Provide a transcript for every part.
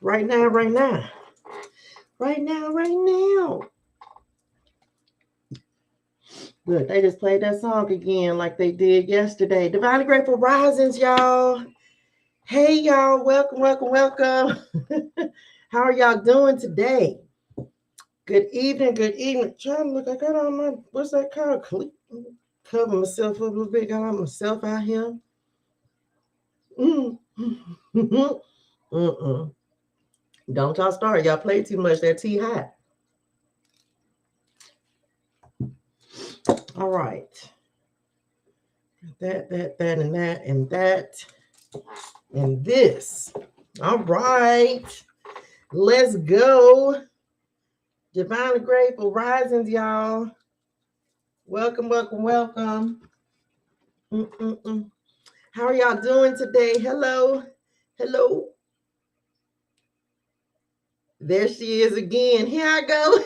Right now, right now. Right now, right now. Look, they just played that song again like they did yesterday. Divinely Grateful Risings, y'all. Hey, y'all. Welcome, welcome, welcome. How are y'all doing today? Good evening, good evening. Trying to look, I got all my, what's that called? Cover myself up a little bit. Got all myself out here. Mm. Mm-mm. Don't y'all start. Y'all play too much. That tea hot. All right. That, and that, and that, and this. All right. Let's go. Divinely Grateful Risings, y'all. Welcome, welcome, welcome. Mm-mm-mm. How are y'all doing today? Hello. Hello. There she is again. Here I go.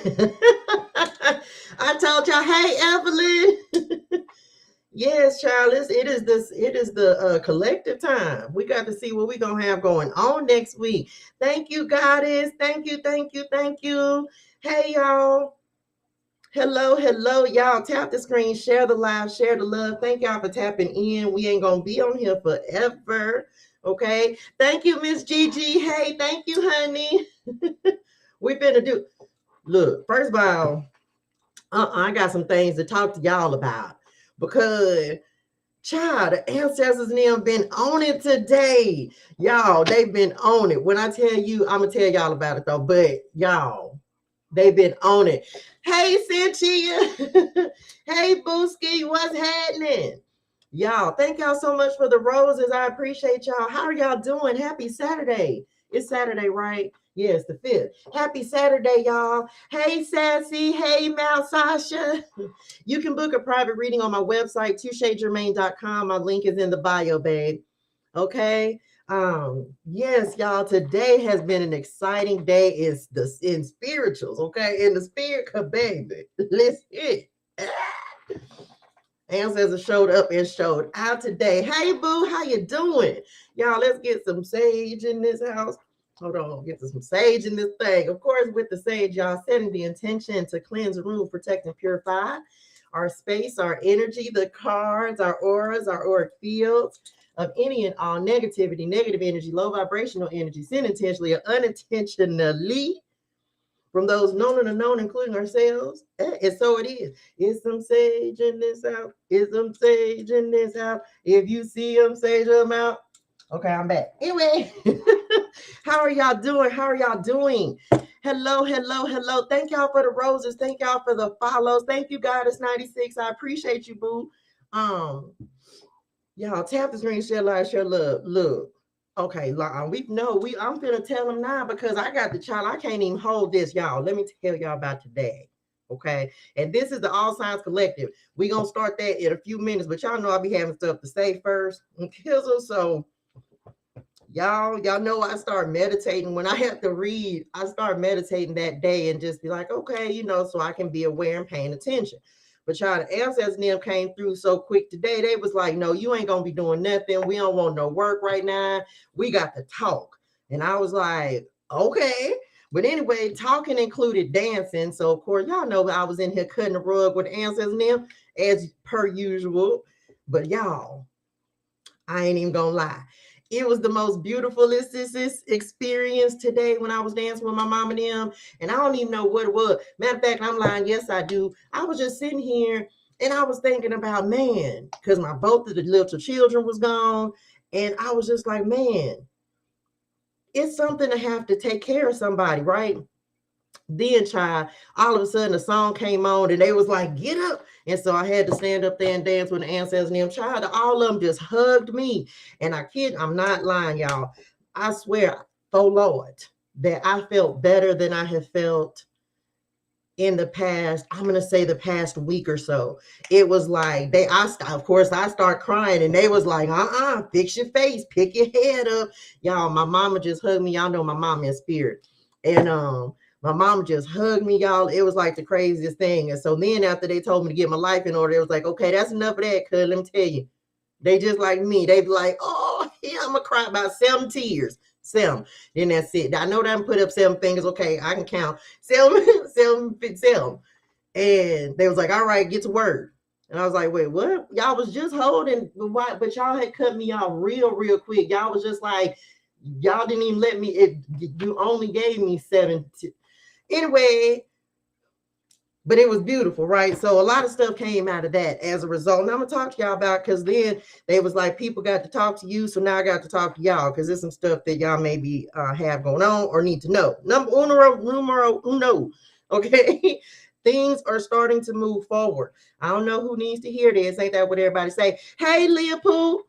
I told y'all, hey, Evelyn. Yes, Charles, it is the collective time. We got to see what we're gonna have going on next week. Thank you, Goddess. Thank you, thank you, thank you. Hey, y'all. Hello, hello, y'all. Tap the screen, share the live, share the love. Thank y'all for tapping in. We ain't gonna be on here forever. Okay. Thank you, Miss Gigi. Hey, thank you, honey. We're gonna do. Look, first of all, I got some things to talk to y'all about because child, the ancestors and them been on it today. Y'all, they've been on it. When I tell you, I'm gonna tell y'all about it though. But y'all, they've been on it. Hey, Cynthia. Hey, Booski, what's happening? Y'all, thank y'all so much for the roses. I appreciate y'all. How are y'all doing? Happy Saturday. It's Saturday, right? Yes, the 5th. Happy Saturday, y'all. Hey, Sassy. Hey, Mal Sasha. You can book a private reading on my website, touchegermain.com. My link is in the bio, babe. Okay. Yes, y'all. Today has been an exciting day. It's in spirituals, okay? In the spirit, baby. Listen. Ancestors showed up and showed out today. Hey, boo, how you doing? Y'all, let's get some sage in this house. Hold on, get some sage in this thing. Of course, with the sage, y'all, setting the intention to cleanse, remove, protect, and purify our space, our energy, the cards, our auras, our auric fields of any and all negativity, negative energy, low vibrational energy, sin intentionally or unintentionally from those known and unknown, including ourselves. And so it is. Is some sage in this house? Is some sage in this house? If you see them, sage them out. Okay, I'm back. Anyway, how are y'all doing? How are y'all doing? Hello, hello, hello. Thank y'all for the roses. Thank y'all for the follows. Thank you, Goddess 96. I appreciate you, boo. Y'all tap the screen, share live, share love. Look. Okay, I'm gonna tell them now because I got the child. I can't even hold this, y'all. Let me tell y'all about today. Okay. And this is the All Signs Collective. We're gonna start that in a few minutes, but y'all know I'll be having stuff to say first. So y'all know I start meditating. When I have to read, I start meditating that day and just be like, okay, so I can be aware and paying attention. But y'all, the ancestors and them came through so quick today. They was like, no, you ain't gonna be doing nothing. We don't want no work right now. We got to talk. And I was like, okay. But anyway, talking included dancing. So of course, y'all know I was in here cutting the rug with the ancestors and them as per usual. But y'all, I ain't even gonna lie. It was the most beautiful experience today when I was dancing with my mom and them. And I don't even know what it was. Matter of fact, I'm lying. Yes, I do. I was just sitting here and I was thinking about, man, because both of the little children was gone. And I was just like, man, it's something to have to take care of somebody, right? Then, child, all of a sudden the song came on and they was like, get up. And so I had to stand up there and dance with the ancestors and them. Child, all of them just hugged me. And I'm not lying, y'all. I swear, oh Lord, that I felt better than I have felt in the past. I'm gonna say the past week or so. It was like of course I start crying and they was like, fix your face, pick your head up. Y'all, my mama just hugged me. Y'all know my mama in spirit. And my mom just hugged me, y'all. It was like the craziest thing. And so then after they told me to get my life in order, it was like, okay, that's enough of that, cuz let me tell you. They just like me. They be like, oh, yeah, I'm going to cry about 7 tears. 7. Then that's it. I know that I put up 7 fingers. Okay, I can count 7, 7, 7. And they was like, all right, get to work. And I was like, wait, what? Y'all was just holding, but y'all had cut me off real quick. Y'all was just like, y'all didn't even let me, you only gave me 7. Anyway, but it was beautiful, right? So a lot of stuff came out of that as a result. And I'm gonna talk to y'all about, because then they was like, people got to talk to you, so now I got to talk to y'all, because there's some stuff that y'all maybe have going on or need to know. Numero uno. Okay. Things are starting to move forward. I don't know who needs to hear this. Ain't that what everybody say? Hey, Leopold.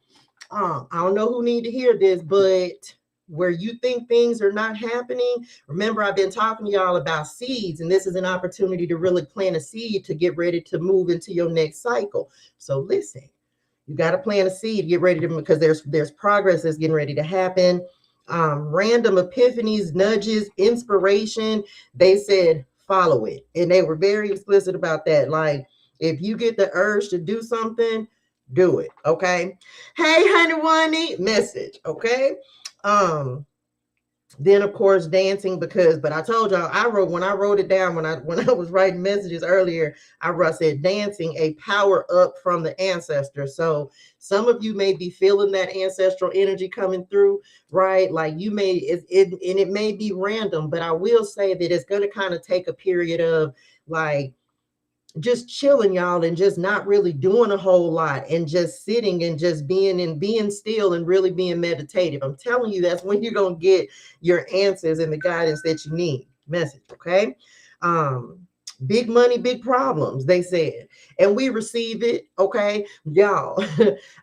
I don't know who need to hear this, but where you think things are not happening, remember I've been talking to y'all about seeds, and this is an opportunity to really plant a seed to get ready to move into your next cycle. So listen, you got to plant a seed, get ready to, because there's progress that's getting ready to happen. Random epiphanies, nudges, inspiration. They said follow it, and they were very explicit about that. Like, if you get the urge to do something, do it. Okay. Hey, honey, Wani, message. Okay. Then of course dancing, but I told y'all, when I wrote it down, when I was writing messages earlier, I said dancing, a power up from the ancestors. So some of you may be feeling that ancestral energy coming through, right? Like you may, and it may be random, but I will say that it's going to kind of take a period of like just chilling, y'all, and just not really doing a whole lot, and just sitting and just being still and really being meditative. I'm telling you, that's when you're gonna get your answers and the guidance that you need. Message, okay? Big money, big problems, they said, and we receive it. Okay, y'all.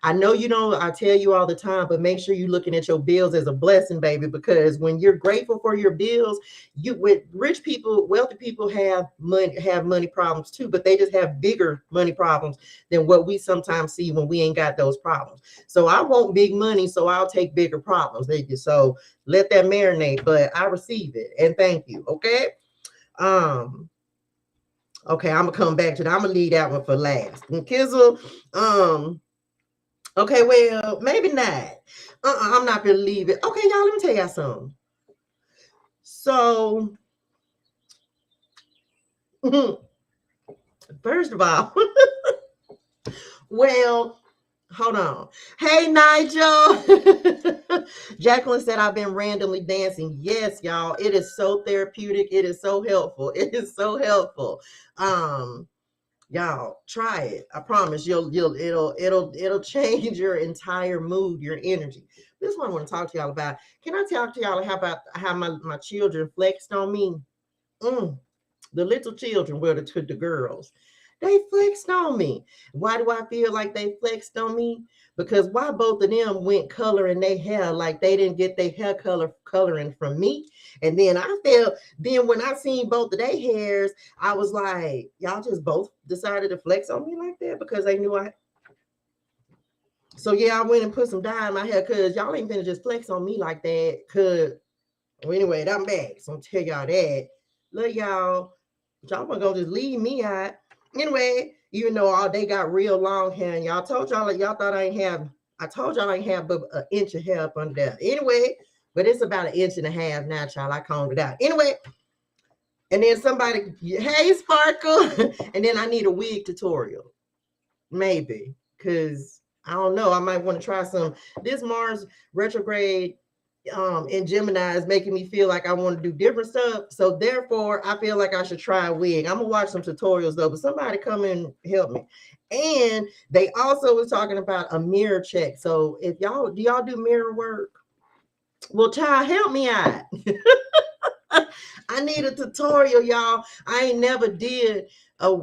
I know you don't, I tell you all the time, but make sure you're looking at your bills as a blessing, baby, because when you're grateful for your bills, with rich people, wealthy people have money problems too, but they just have bigger money problems than what we sometimes see when we ain't got those problems. So I want big money, so I'll take bigger problems. So let that marinate, but I receive it and thank you. Okay. Okay, I'm gonna come back to that. I'm gonna leave that one for last. And Kizzle, okay, well, maybe not. I'm not gonna leave it. Okay, y'all, let me tell y'all something. So, first of all, well, hold on. Hey, Nigel. Jacqueline said, I've been randomly dancing. Yes, y'all. It is so therapeutic. It is so helpful. It is so helpful. Y'all try it. I promise it'll change your entire mood, your energy. This is what I want to talk to y'all about. Can I talk to y'all about how my children flexed on me? The little children, well, the girls, they flexed on me. Why do I feel like they flexed on me? Because why both of them went coloring their hair like they didn't get their hair coloring from me. And then then when I seen both of their hairs, I was like, y'all just both decided to flex on me like that because they knew I. So yeah, I went and put some dye in my hair because y'all ain't gonna just flex on me like that. Cause well, anyway, I'm back. So I'm tell y'all that. Look, y'all weren't gonna just leave me out. Anyway, even though they got real long hair, and y'all told y'all thought I told y'all I ain't have but an inch of hair up under there. Anyway, but it's about an inch and a half now, child. I combed it out. Anyway, and then somebody, hey, Sparkle, and then I need a wig tutorial. Maybe, because I don't know. I might want to try some. This Mars retrograde in Gemini is making me feel like I want to do different stuff. So therefore, I feel like I should try a wig. I'm gonna watch some tutorials though, but somebody come and help me. And they also was talking about a mirror check. So if y'all do mirror work? Well, child, help me out. I need a tutorial, y'all. I ain't never did a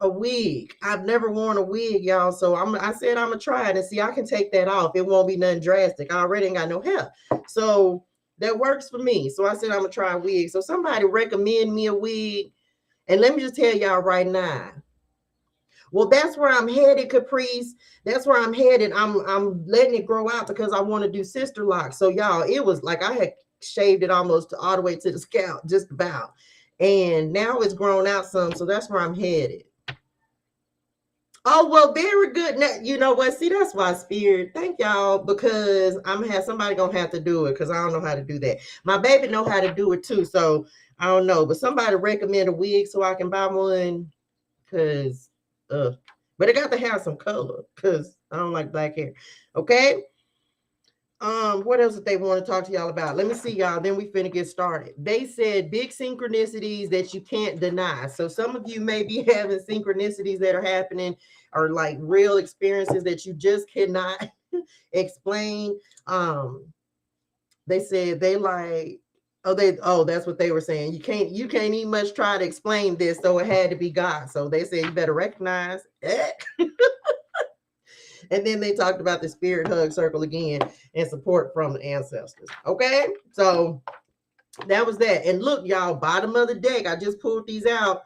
wig. I've never worn a wig, y'all. So I said I'm gonna try it and see. I can take that off. It won't be nothing drastic. I already ain't got no hair, so that works for me. So I said I'm gonna try a wig. So somebody recommend me a wig, and let me just tell y'all right now. Well, that's where I'm headed, Caprice. That's where I'm headed. I'm letting it grow out because I want to do sister locks. So y'all, it was like I had shaved it almost all the way to the scalp, just about. And now it's grown out some, so that's where I'm headed. Oh, well, very good. Now, you know what? See, that's why Spirit. Thank y'all, because I'm gonna have somebody gonna have to do it because I don't know how to do that. My baby know how to do it too, so I don't know. But somebody recommend a wig so I can buy one, because but it got to have some color because I don't like black hair. Okay. What else did they want to talk to y'all about? Let me see, y'all. Then we finna get started. They said big synchronicities that you can't deny. So some of you may be having synchronicities that are happening, or like real experiences that you just cannot explain. They said they like, that's what they were saying. You can't even much try to explain this, so it had to be God. So they said you better recognize it. And then they talked about the spirit hug circle again and support from the ancestors. Okay, so that was that. And look, y'all, bottom of the deck, I just pulled these out.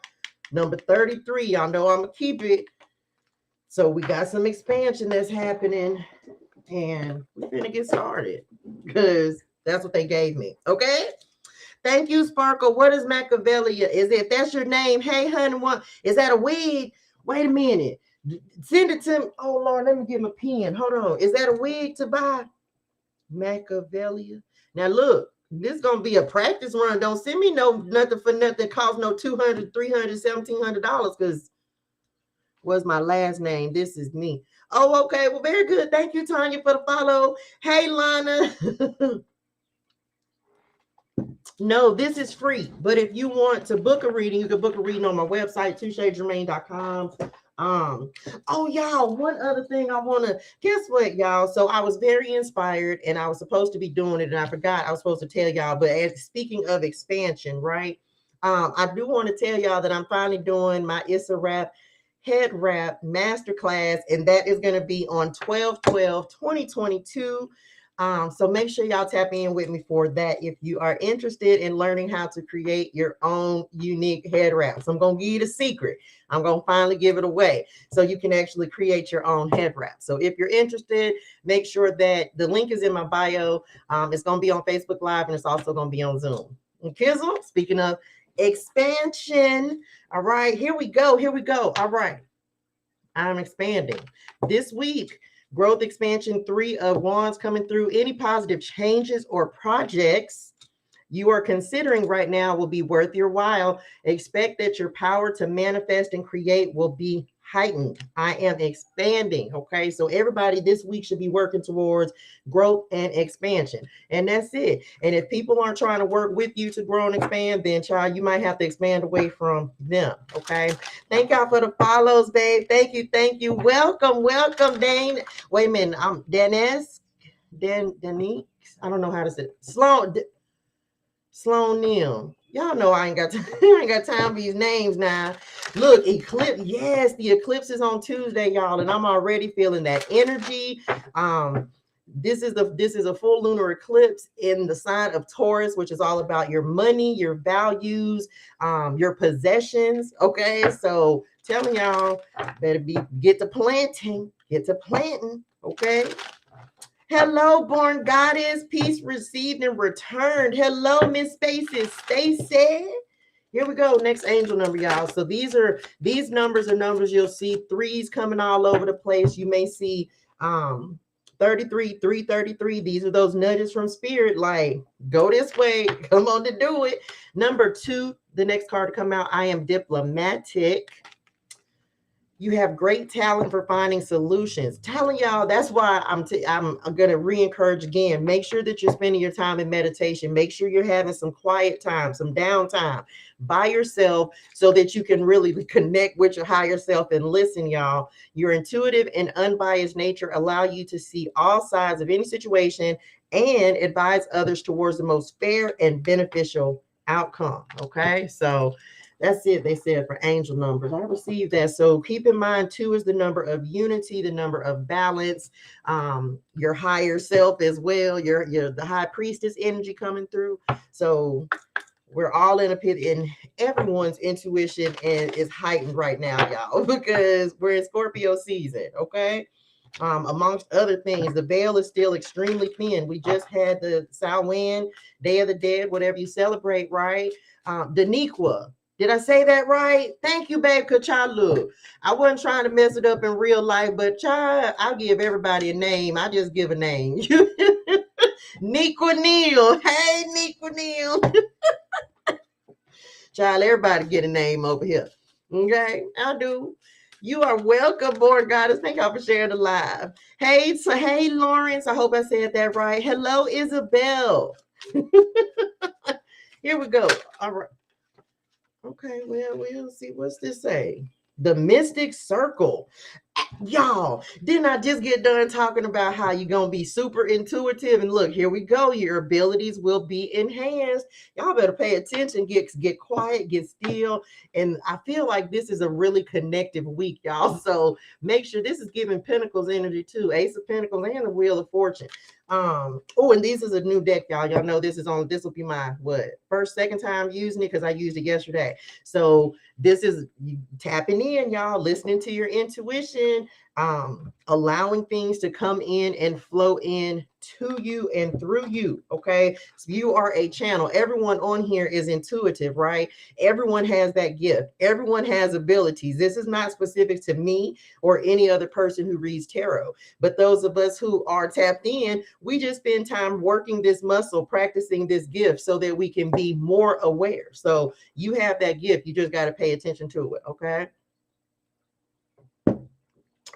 Number 33, y'all know I'm gonna keep it. So we got some expansion that's happening, and we're gonna get started because that's what they gave me. Okay. Thank you, Sparkle. What is Machiavellia? Is it, if that's your name? Hey, honey, is that a wig? Wait a minute. Send it to me. Oh, Lord, let me get my pen. Hold on. Is that a wig to buy? Machiavellia. Now, look, this is going to be a practice run. Don't send me nothing for nothing that costs no $200, $300, $1,700 because was my last name. This is me. Oh, okay. Well, very good. Thank you, Tanya, for the follow. Hey, Lana. No, this is free. But if you want to book a reading, you can book a reading on my website, touchegermain.com. Oh, y'all, one other thing I want to, guess what, y'all? So I was very inspired and I was supposed to be doing it and I forgot I was supposed to tell y'all. But speaking of expansion, right? I do want to tell y'all that I'm finally doing my Issa Wrap Head Wrap Masterclass, and that is going to be on 12/12/2022. So make sure y'all tap in with me for that if you are interested in learning how to create your own unique head wrap. So I'm going to give you the secret. I'm going to finally give it away so you can actually create your own head wrap. So if you're interested, make sure that the link is in my bio. It's going to be on Facebook Live and it's also going to be on Zoom. And Kizzle, speaking of expansion, all right, here we go. Here we go. All right. I'm expanding. This week, growth expansion 3 of Wands coming through. Any positive changes or projects you are considering right now will be worth your while. Expect that your power to manifest and create will be heightened. I am expanding. Okay. So everybody this week should be working towards growth and expansion. And that's it. And if people aren't trying to work with you to grow and expand, then child, you might have to expand away from them. Okay. Thank y'all for the follows, babe. Thank you. Thank you. Welcome. Welcome, Dane. Wait a minute. I'm Dennis. Denise. I don't know how to say it. Sloan Nim. Y'all know I ain't got time. I ain't got time for these names now. Look, eclipse. Yes, the eclipse is on Tuesday, y'all, and I'm already feeling that energy. This is a full lunar eclipse in the sign of Taurus, which is all about your money, your values, your possessions. Okay, so telling y'all better get to planting. Okay. Hello, born goddess. Peace received and returned. Hello, Miss Spaces. Stacy. Here we go. Next angel number, y'all. So these numbers are numbers you'll see threes coming all over the place. You may see 33, 333. These are those nudges from spirit, like go this way. Come on to do it. Number 2, the next card to come out. I am diplomatic. You have great talent for finding solutions. Telling y'all, that's why I'm going to re-encourage again. Make sure that you're spending your time in meditation. Make sure you're having some quiet time, some downtime by yourself so that you can really connect with your higher self and listen, y'all. Your intuitive and unbiased nature allow you to see all sides of any situation and advise others towards the most fair and beneficial outcome. Okay, so that's it. They said for angel numbers. I received that. So keep in mind, 2 is the number of unity, the number of balance, your higher self as well. Your the high priestess energy coming through. So we're all in a pit, and everyone's intuition is heightened right now, y'all, because we're in Scorpio season. Okay. Amongst other things, the veil is still extremely thin. We just had the Samhain, Day of the Dead, whatever you celebrate, right? Daniqua. Did I say that right? Thank you, babe. Cause child, look, I wasn't trying to mess it up in real life, but child, I'll give everybody a name. I just give a name. Nico Neal. Hey, Nico Neal. Child, everybody get a name over here. Okay, I do. You are welcome, board goddess. Thank y'all for sharing the live. Hey, so hey, Lawrence. I hope I said that right. Hello, Isabel. Here we go. All right. Okay, well, we'll see. What's this say? The Mystic Circle. Y'all, didn't I just get done talking about how you're going to be super intuitive? And look, here we go. Your abilities will be enhanced. Y'all better pay attention, get quiet, get still. And I feel like this is a really connective week, y'all. So make sure this is giving Pentacles energy too. Ace of Pentacles and the Wheel of Fortune. Oh, and this is a new deck, y'all. Y'all know this will be my second time using it because I used it yesterday. So this is you tapping in, y'all, listening to your intuition, allowing things to come in and flow in to you and through you. Okay, so you are a channel. Everyone on here is intuitive, right? Everyone has that gift. Everyone has abilities. This is not specific to me or any other person who reads tarot, but those of us who are tapped in, we just spend time working this muscle, practicing this gift so that we can be more aware. So you have that gift. You just got to pay attention to it. Okay.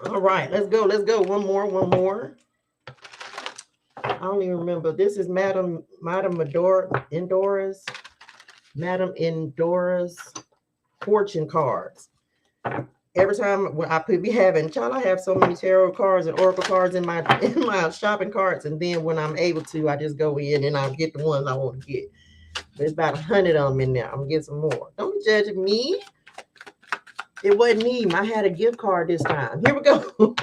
All right, let's go. One more. I don't even remember. This is Madam Endora's fortune cards. Every time when I could be having, child, I have so many tarot cards and oracle cards in my shopping carts, and then when I'm able to, I just go in and I'll get the ones I want to get. There's about 100 of them in there. I'm gonna get some more. Don't be judging me. It wasn't me. I had a gift card this time. Here we go.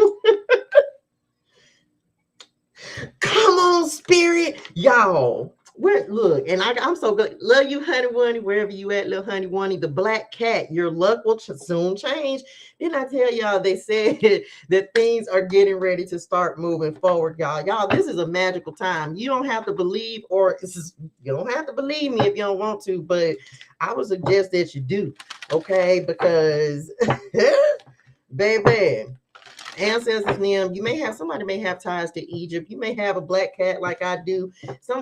Come on, spirit, y'all. Look, and I'm so good. Love you, honey wunny, wherever you at, little honey wunny. The black cat, your luck will soon change. Didn't I tell y'all? They said that things are getting ready to start moving forward, y'all. Y'all, this is a magical time. You don't have to believe, you don't have to believe me if you don't want to, but I would suggest that you do, okay? Because, baby, ancestors them, somebody may have ties to Egypt. You may have a black cat like I do.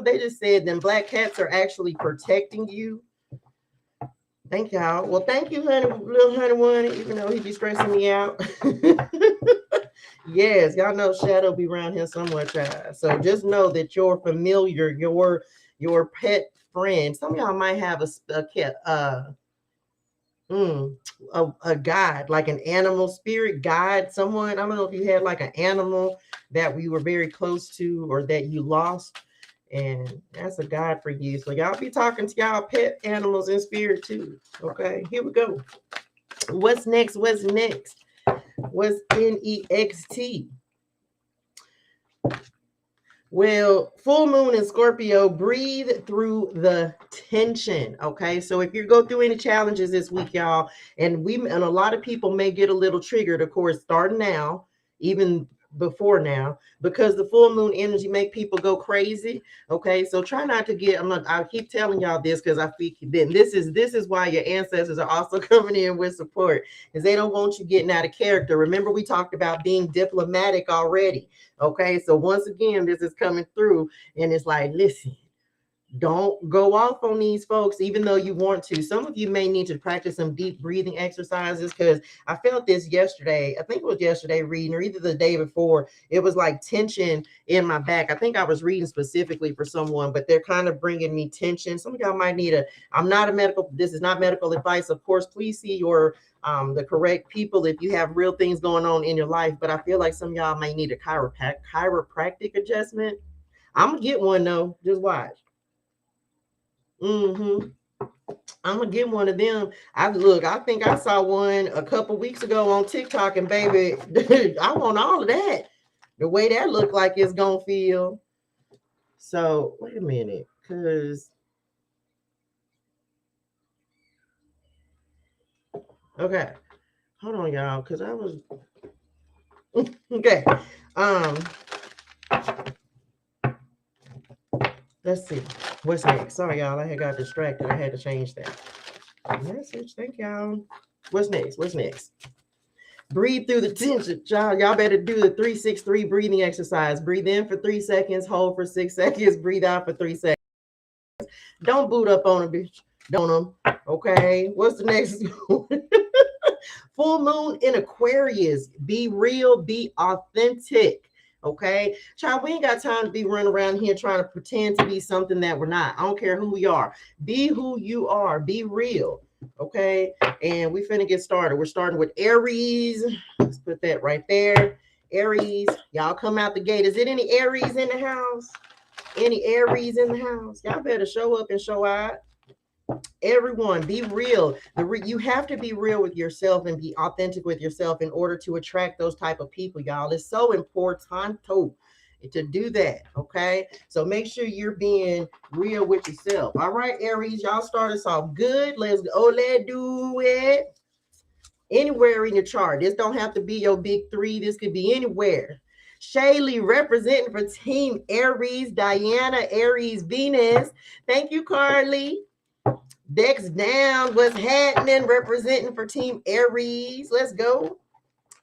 They just said them black cats are actually protecting you. Thank y'all. Well, thank you, honey, little honey one, even though he be stressing me out. Yes, y'all know Shadow be around here somewhere, child. So just know that your familiar, your pet friend, some of y'all might have a cat, a guide, like an animal spirit guide, someone. I don't know if you had like an animal that we were very close to or that you lost, and that's a guide for you. So y'all be talking to y'all pet animals in spirit too. Okay, here we go. What's next? What's next? What's NEXT? Well, full moon in Scorpio, breathe through the tension. Okay, so if you go through any challenges this week, y'all, and a lot of people may get a little triggered, of course, starting now, even before now, because the full moon energy make people go crazy. Okay, so try not to get. I keep telling y'all this because I think then this is why your ancestors are also coming in with support, because they don't want you getting out of character. Remember, we talked about being diplomatic already. Okay, so once again, this is coming through, and it's like, listen, don't go off on these folks, even though you want to. Some of you may need to practice some deep breathing exercises, because I felt this yesterday. I think it was yesterday reading, or either the day before. It was like tension in my back. I think I was reading specifically for someone, but they're kind of bringing me tension. Some of y'all might need this is not medical advice. Of course, please see the correct people if you have real things going on in your life. But I feel like some of y'all might need a chiropractic adjustment. I'm gonna get one though. Just watch. I'm gonna get one of them. I think I saw one a couple weeks ago on TikTok, and baby, I want all of that. The way that looked like it's gonna feel. So wait a minute, because okay, hold on, y'all, because I was okay. Let's see what's next. Sorry, y'all, I had got distracted. I had to change that. Message. Thank y'all. What's next? What's next? Breathe through the tension, child. Y'all better do the 3-6-3 breathing exercise. Breathe in for 3 seconds, hold for 6 seconds, breathe out for 3 seconds. Don't boot up on them, bitch. Don't them. Okay. What's the next one? Full moon in Aquarius. Be real, be authentic. Okay. Child, we ain't got time to be running around here trying to pretend to be something that we're not. I don't care who we are. Be who you are. Be real. Okay. And we finna get started. We're starting with Aries. Let's put that right there. Aries. Y'all come out the gate. Is it any Aries in the house? Any Aries in the house? Y'all better show up and show out. Everyone, be real. You have to be real with yourself and be authentic with yourself in order to attract those type of people, y'all. It's so important to do that, okay? So make sure you're being real with yourself. All right, Aries, y'all start us off good. Let's go. Let's do it. Anywhere in your chart. This don't have to be your big three. This could be anywhere. Shaylee representing for Team Aries. Diana, Aries, Venus. Thank you, Carly. Dex down. What's happening? Representing for Team Aries. Let's go.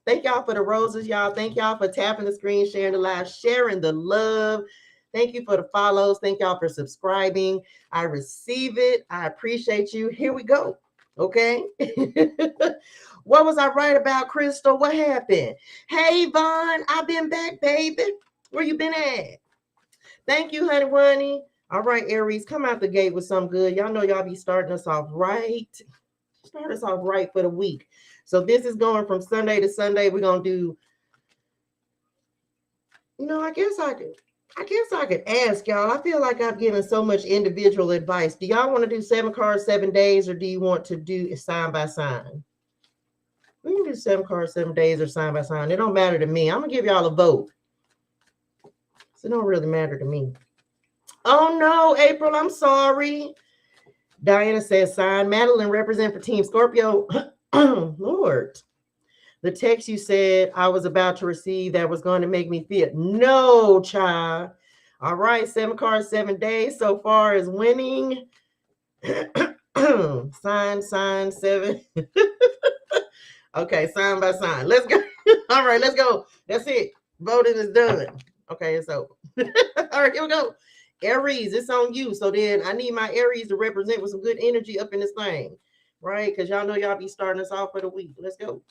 Thank y'all for the roses, y'all. Thank y'all for tapping the screen, sharing the live, sharing the love. Thank you for the follows. Thank y'all for subscribing. I receive it. I appreciate you. Here we go. Okay. What was I right about, Crystal? What happened? Hey, Vaughn, I've been back, baby. Where you been at? Thank you, honey bunny. All right, Aries, come out the gate with some good. Y'all know y'all be starting us off right. Start us off right for the week. So this is going from Sunday to Sunday. We're going to do, I guess I could ask y'all. I feel like I've given so much individual advice. Do y'all want to do 7 cards, 7 days, or do you want to do sign by sign? We can do 7 cards, 7 days, or sign by sign. It don't matter to me. I'm going to give y'all a vote. So it don't really matter to me. Oh, no, April, I'm sorry. Diana says sign. Madeline represent for Team Scorpio. Lord. The text you said I was about to receive that was going to make me feel. No, child. All right, 7 cards, 7 days so far is winning. Sign, 7. Okay, sign by sign. Let's go. All right, let's go. That's it. Voting is done. Okay, it's over. All right, here we go. Aries, it's on you. So then I need my Aries to represent with some good energy up in this thing, right? Because y'all know y'all be starting us off for the week. Let's go.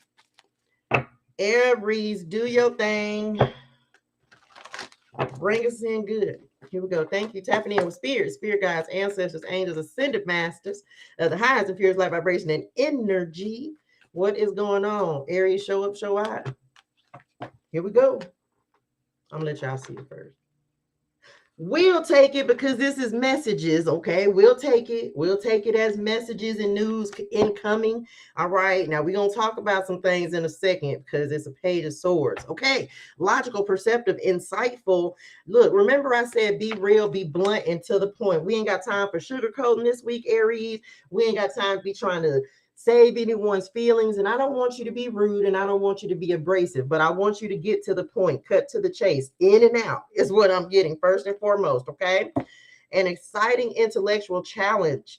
Aries, do your thing. Bring us in good. Here we go. Thank you. Tapping in with spirit guides, ancestors, angels, ascended masters of the highest and purest light vibration and energy. What is going on? Aries, show up, show out. Here we go. I'm going to let y'all see it first. We'll take it because this is messages, okay? We'll take it. We'll take it as messages and news incoming. All right. Now, we're going to talk about some things in a second because it's a page of swords. Okay. Logical, perceptive, insightful. Look, remember I said be real, be blunt, and to the point. We ain't got time for sugarcoating this week, Aries. We ain't got time to be trying to save anyone's feelings. And I don't want you to be rude and I don't want you to be abrasive, but I want you to get to the point, cut to the chase, in and out is what I'm getting first and foremost. Okay. An exciting intellectual challenge.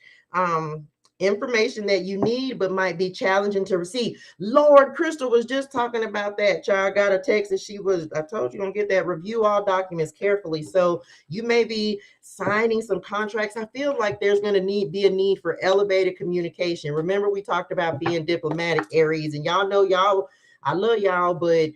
Information that you need, but might be challenging to receive. Lord, Crystal was just talking about that. Child got a text that I told you, gonna get that. Review all documents carefully. So you may be signing some contracts. I feel like there's going to be a need for elevated communication. Remember, we talked about being diplomatic, Aries, and y'all know y'all, I love y'all, but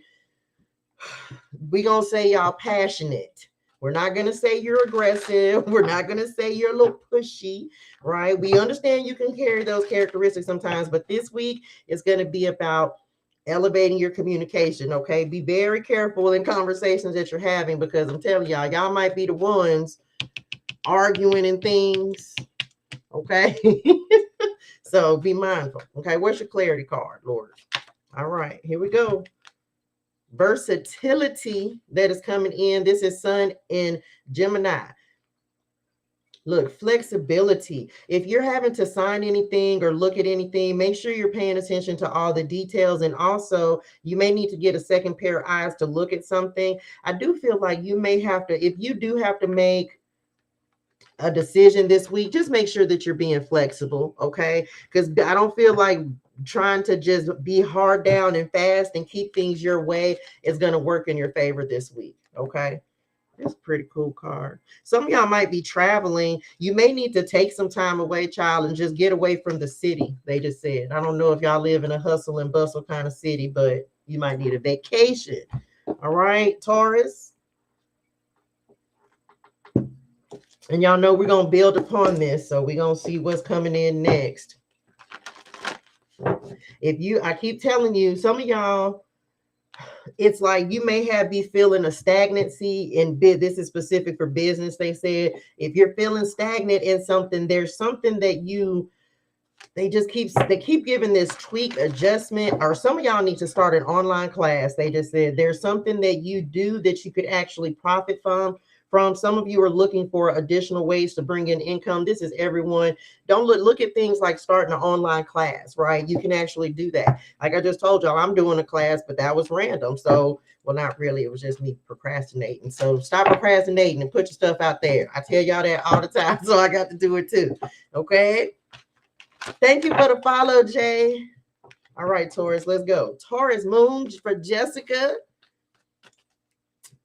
we gonna say y'all passionate. We're not going to say you're aggressive. We're not going to say you're a little pushy, right? We understand you can carry those characteristics sometimes, but this week is going to be about elevating your communication, okay? Be very careful in conversations that you're having because I'm telling y'all might be the ones arguing and things, okay? So be mindful, okay? What's your clarity card, Lord? All right, here we go. Versatility that is coming in. This is Sun in Gemini. Look, flexibility. If you're having to sign anything or look at anything, make sure you're paying attention to all the details. And also, you may need to get a second pair of eyes to look at something. I do feel like you may have to, if you do have to make a decision this week, just make sure that you're being flexible, okay? Because I don't feel like trying to just be hard down and fast and keep things your way is going to work in your favor this week, okay? That's a pretty cool card. Some of y'all might be traveling. You may need to take some time away, child, and just get away from the city. They just said. I don't know if y'all live in a hustle and bustle kind of city, but you might need a vacation. All right, Taurus. And y'all know we're going to build upon this. So we're going to see what's coming in next. I keep telling you, some of y'all, it's like you may be feeling a stagnancy in this is specific for business. They said if you're feeling stagnant in something, there's something that they keep giving this tweak adjustment, or some of y'all need to start an online class. They just said there's something that you do that you could actually profit from. Some of you are looking for additional ways to bring in income. This is everyone. Don't look at things like starting an online class, right? You can actually do that. Like I just told y'all, I'm doing a class, but that was random. So, well, not really. It was just me procrastinating. So stop procrastinating and put your stuff out there. I tell y'all that all the time. So I got to do it too. Okay. Thank you for the follow, Jay. All right, Taurus, let's go. Taurus moon for Jessica.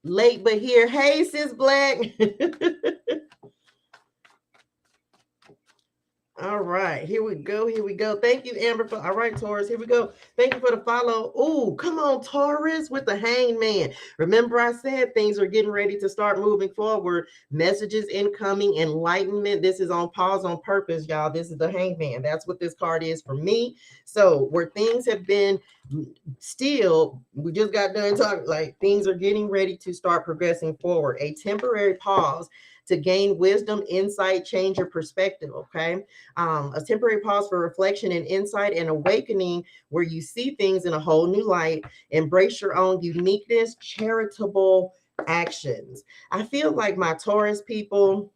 Late but here. Hey, sis Black. All right, here we go. Here we go. Thank you, Amber. All right, Taurus, here we go. Thank you for the follow. Oh, come on, Taurus with the hangman. Remember I said things are getting ready to start moving forward. Messages incoming, enlightenment. This is on pause on purpose, y'all. This is the hangman. That's what this card is for me. So where things have been still, we just got done talking, like things are getting ready to start progressing forward. A temporary pause to gain wisdom, insight, change your perspective, okay? A temporary pause for reflection and insight and awakening where you see things in a whole new light, embrace your own uniqueness, charitable actions. I feel like my Taurus people,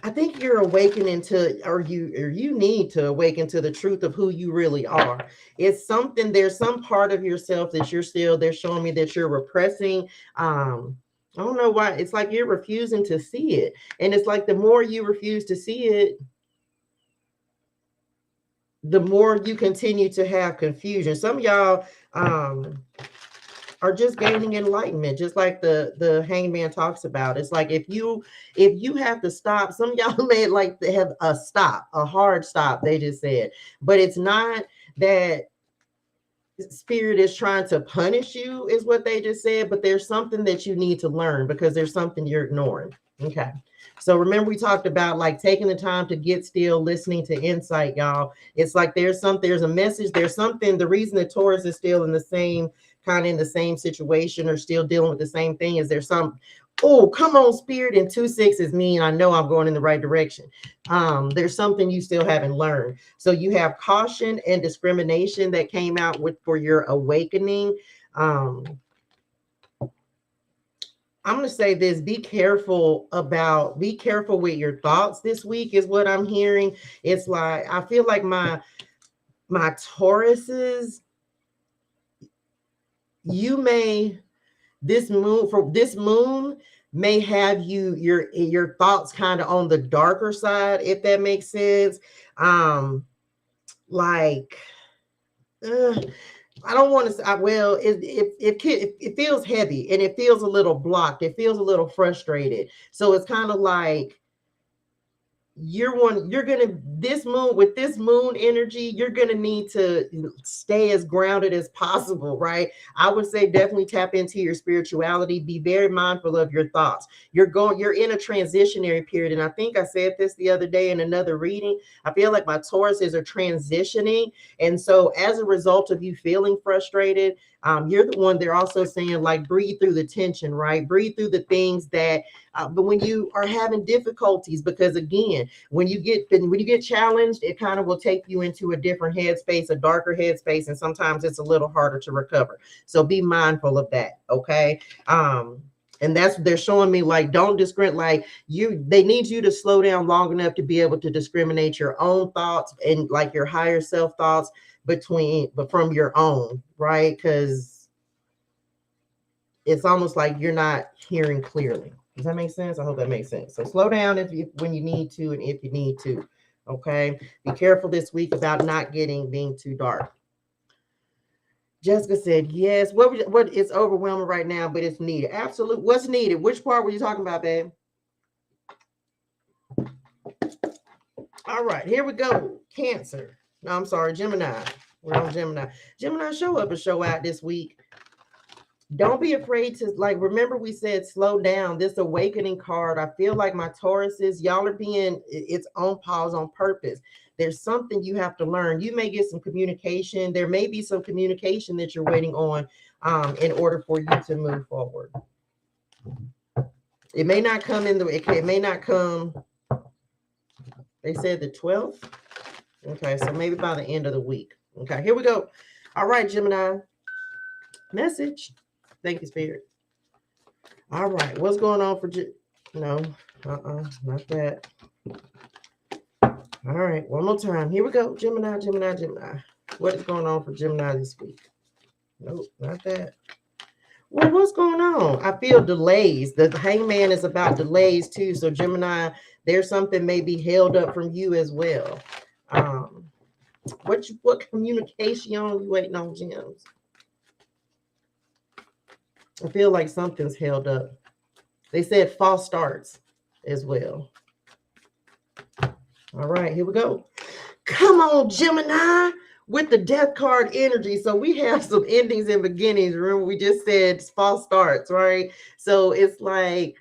I think you're awakening to, or you need to awaken to the truth of who you really are. It's something, there's some part of yourself that they're showing me that you're repressing. I don't know why. It's like you're refusing to see it. And it's like the more you refuse to see it, the more you continue to have confusion. Some of y'all are just gaining enlightenment, just like the hangman talks about. It's like if you have to stop, some of y'all may like to have a hard stop, they just said, but it's not that spirit is trying to punish you, is what they just said, but there's something that you need to learn because there's something you're ignoring. Okay. So remember we talked about like taking the time to get still, listening to insight, y'all. It's like there's a message, there's something. The reason that Taurus is still in the same situation or still dealing with the same thing is there's some, oh, come on, spirit, and 2-6 is mean. I know I'm going in the right direction. There's something you still haven't learned. So you have caution and discrimination that came out for your awakening. I'm going to say this, be careful with your thoughts this week is what I'm hearing. It's like, I feel like my Tauruses, this moon may have your thoughts kind of on the darker side, if that makes sense. I don't want to say, well, it feels heavy and it feels a little blocked. It feels a little frustrated. So it's kind of like this moon energy, you're gonna need to stay as grounded as possible, right? I would say definitely tap into your spirituality. Be very mindful of your thoughts. You're in a transitionary period, and I think I said this the other day in another reading. I feel like my Tauruses are transitioning, and so as a result of you feeling frustrated, you're the one they're also saying, like, breathe through the tension, right? Breathe through the things that but when you are having difficulties, because again, when you get challenged, it kind of will take you into a different headspace, a darker headspace, and sometimes it's a little harder to recover. So be mindful of that, okay? And that's they're showing me, like, don't discriminate. They need you to slow down long enough to be able to discriminate your own thoughts and like your higher self thoughts from your own, right? Because it's almost like you're not hearing clearly. Does that make sense? I hope that makes sense. So slow down when you need to, and if you need to. Okay. Be careful this week about not being too dark. Jessica said, yes. What it's overwhelming right now, but it's needed. Absolutely. What's needed? Which part were you talking about, babe? All right, here we go. Cancer. No, I'm sorry, Gemini. We're on Gemini. Gemini, show up and show out this week. Don't be afraid to, like, remember we said slow down. This awakening card, I feel like my Tauruses, y'all are being, it's on pause on purpose. There's something you have to learn. You may get some communication. There may be some communication that you're waiting on in order for you to move forward. It may not come it may not come, they said the 12th. Okay, so maybe by the end of the week. Okay, here we go. All right, Gemini. Message. Thank you, Spirit. All right, what's going on for no, not that. All right, one more time. Here we go. Gemini. What is going on for Gemini this week? Nope, not that. Well, what's going on? I feel delays. The Hangman is about delays too. So Gemini, there's something maybe held up from you as well. What communication are you waiting on, Gems? I feel like something's held up. They said false starts as well. All right, here we go. Come on, Gemini, with the death card energy. So we have some endings and beginnings. Remember, we just said false starts, right? So it's like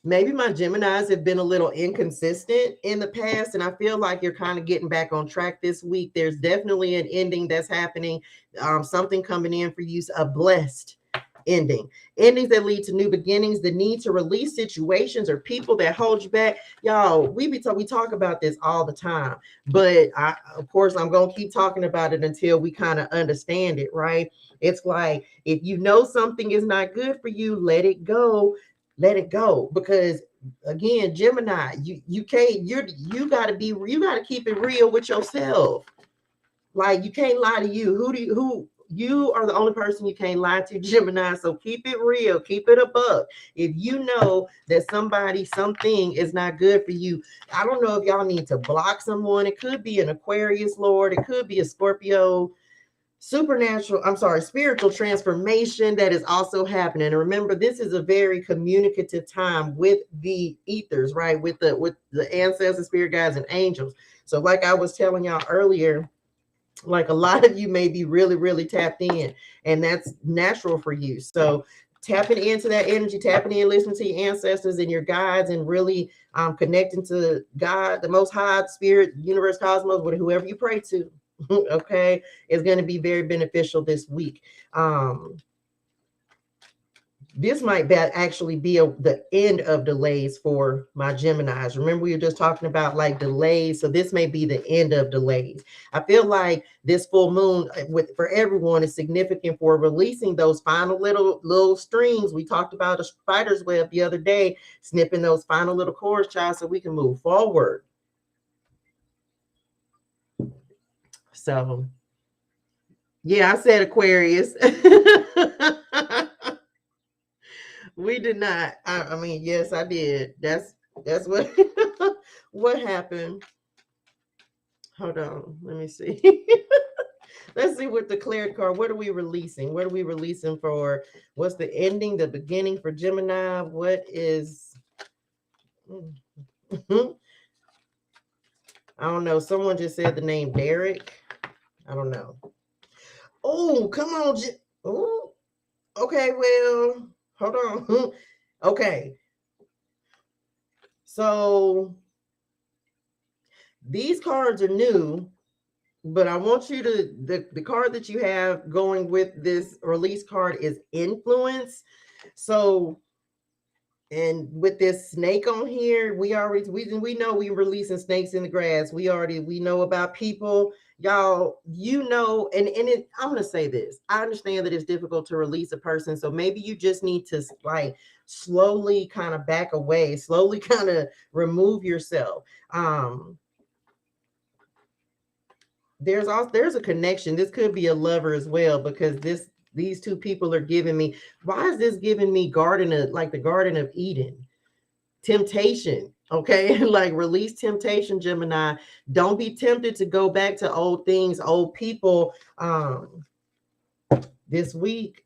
maybe my Geminis have been a little inconsistent in the past, and I feel like you're kind of getting back on track this week. There's definitely an ending that's happening, something coming in for you, a blessed endings that lead to new beginnings, the need to release situations or people that hold you back. Y'all, we talk about this all the time, but of course I'm gonna keep talking about it until we kind of understand it, right? It's like, if you know something is not good for you, let it go, because again, Gemini, you gotta keep it real with yourself. Like, you can't lie to you. You are the only person you can't lie to, Gemini. So keep it real, keep it above. If you know that something is not good for you, I don't know if y'all need to block someone. It could be an Aquarius Lord, it could be a Scorpio. Spiritual transformation that is also happening. And remember, this is a very communicative time with the ethers, right? With the ancestors, spirit guides, and angels. So like I was telling y'all earlier, like, a lot of you may be really, really tapped in, and that's natural for you. So tapping into that energy, tapping in, listening to your ancestors and your guides, and really connecting to God, the Most High, Spirit, universe, cosmos, whoever you pray to, okay, is going to be very beneficial this week. This might actually be the end of delays for my Geminis. Remember, we were just talking about like delays. So this may be the end of delays. I feel like this full moon for everyone is significant for releasing those final little strings. We talked about a spider's web the other day, snipping those final little cords, child, so we can move forward. So, yeah, I said Aquarius. We did not. I mean, yes, I did. That's what what happened. Hold on. Let me see. Let's see what the Clarity card. What are we releasing? What are we releasing for? What's the ending, the beginning for Gemini? What is I don't know. Someone just said the name Derek. I don't know. Oh, come on. Oh, okay, well, hold on. Okay. So these cards are new, but I want you to, the card that you have going with this release card is influence. So, and with this snake on here, we know we releasing snakes in the grass. We know about people, y'all, I'm gonna say this. I understand that it's difficult to release a person, so maybe you just need to like slowly kind of back away, slowly kind of remove yourself. There's a connection. This could be a lover as well, because this these two people are giving me, why is this giving me like the Garden of Eden? Temptation. Okay. Like release temptation, Gemini. Don't be tempted to go back to old things, old people this week.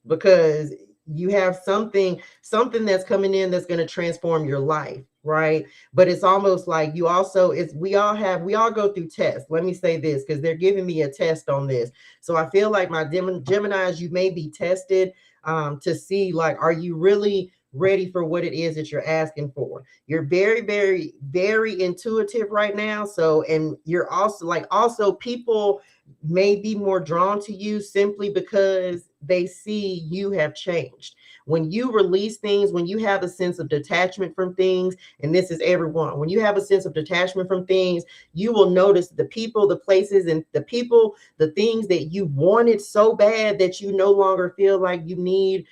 Because you have something that's coming in that's going to transform your life, right? But it's almost like you also, we all go through tests. Let me say this, because they're giving me a test on this. So I feel like my Geminis, you may be tested to see, like, are you really ready for what it is that you're asking for? You're very, very, very intuitive right now. So, and you're also people may be more drawn to you simply because they see you have changed. When you release things, when you have a sense of detachment from things, and this is everyone, when you have a sense of detachment from things, you will notice the people, the places, and the things that you wanted so bad that you no longer feel like you need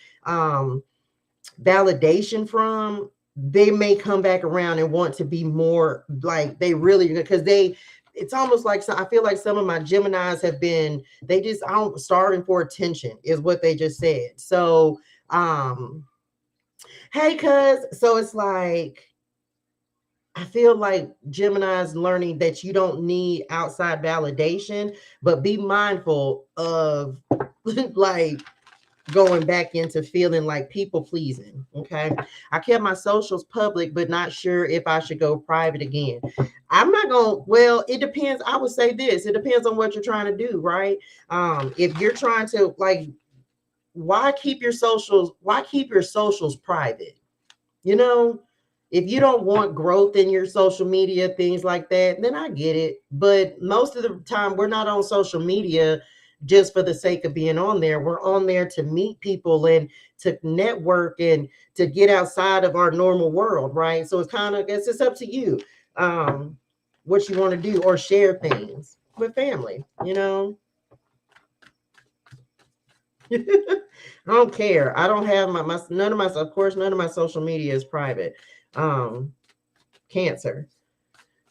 validation from. They may come back around and want to be more like they really, because it's almost like, I feel like some of my Geminis have been, they just starving for attention is what they just said. So hey cuz, so it's like, I feel like Gemini's learning that you don't need outside validation, but be mindful of like going back into feeling like people pleasing. Okay. I kept my socials public, but not sure if I should go private again. I'm not going, well, it depends. I would say this, it depends on what you're trying to do, right? If you're trying to, like, why keep your socials private? You know, if you don't want growth in your social media, things like that, then I get it. But most of the time, we're not on social media just for the sake of being on there. We're on there to meet people and to network and to get outside of our normal world, right? So it's kind of, I guess it's up to you what you want to do, or share things with family, you know. I don't care. I don't have none of my, of course, none of my social media is private. Cancer.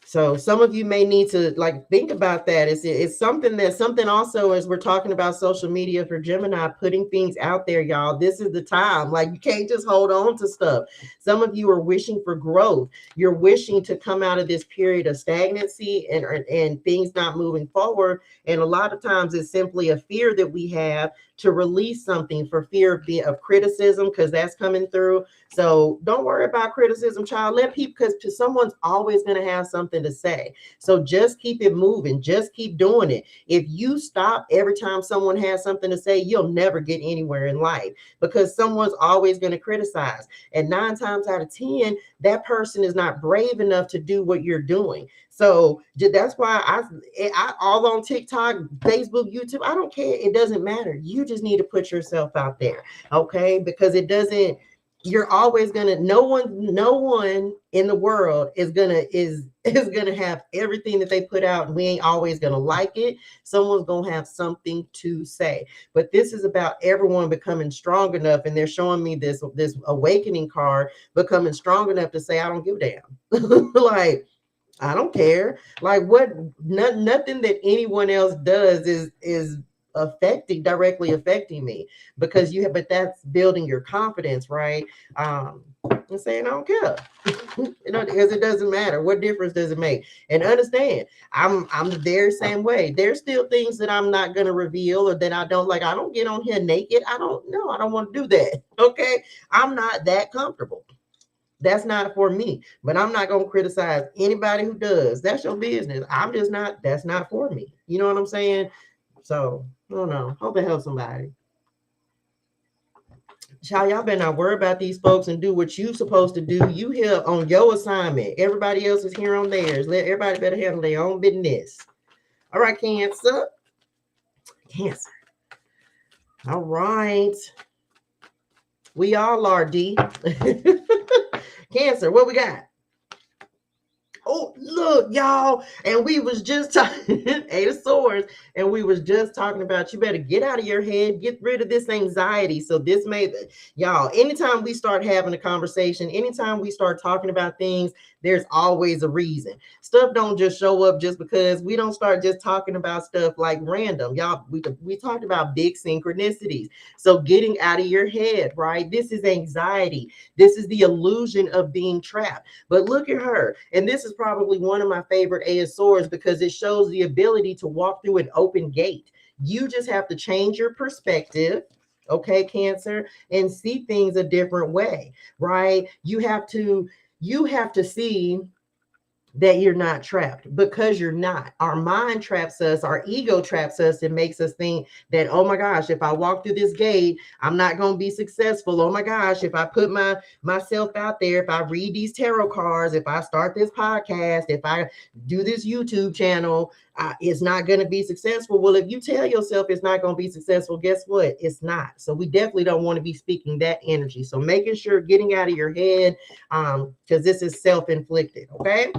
So some of you may need to like think about that. It's something also, as we're talking about social media for Gemini, putting things out there, y'all. This is the time. Like, you can't just hold on to stuff. Some of you are wishing for growth. You're wishing to come out of this period of stagnancy and things not moving forward. And a lot of times it's simply a fear that we have to release something, for fear of criticism, because that's coming through. So don't worry about criticism, child. Let people, because someone's always going to have something to say. So just keep it moving. Just keep doing it. If you stop every time someone has something to say, you'll never get anywhere in life, because someone's always going to criticize. And 9 times out of 10, that person is not brave enough to do what you're doing. So that's why I all on TikTok, Facebook, YouTube, I don't care. It doesn't matter. You just need to put yourself out there. Okay. Because you're always gonna, no one in the world is gonna have everything that they put out, and we ain't always gonna like it. Someone's gonna have something to say. But this is about everyone becoming strong enough, and they're showing me this awakening card, becoming strong enough to say, I don't give a damn. Like, I don't care. Like, nothing that anyone else does is directly affecting me, because but that's building your confidence, right? And saying I don't care. Because it doesn't matter. What difference does it make? And understand, I'm the very same way. There's still things that I'm not going to reveal, or that I don't like. I don't get on here naked. I don't want to do that. Okay. I'm not that comfortable. That's not for me, but I'm not going to criticize anybody who does. That's your business. I'm just not, that's not for me. You know what I'm saying? So I don't know. Hope it helps somebody. Child, y'all better not worry about these folks and do what you supposed to do. You here on your assignment. Everybody else is here on theirs. Everybody better handle their own business. All right, Cancer. Cancer. All right. We all are, D. Cancer, what we got? Oh, look, y'all. And we was just talking, Eight of Swords, and we was just talking about you better get out of your head, get rid of this anxiety. So this made, y'all, anytime we start having a conversation, anytime we start talking about things, there's always a reason. Stuff don't just show up just because. We don't start just talking about stuff like random. Y'all, we talked about big synchronicities. So getting out of your head, right? This is anxiety. This is the illusion of being trapped. But look at her. And this is probably one of my favorite Ace of Swords because it shows the ability to walk through an open gate. You just have to change your perspective, okay, Cancer, and see things a different way, right? You have to see that you're not trapped, because you're not. Our mind traps us, our ego traps us, and makes us think that, oh my gosh, if I walk through this gate, I'm not going to be successful. Oh my gosh, if I put myself out there, if I read these tarot cards, if I start this podcast, if I do this YouTube channel, it's not going to be successful. Well, if you tell yourself it's not going to be successful, guess what? It's not. So we definitely don't want to be speaking that energy. So making sure getting out of your head, because this is self-inflicted, okay?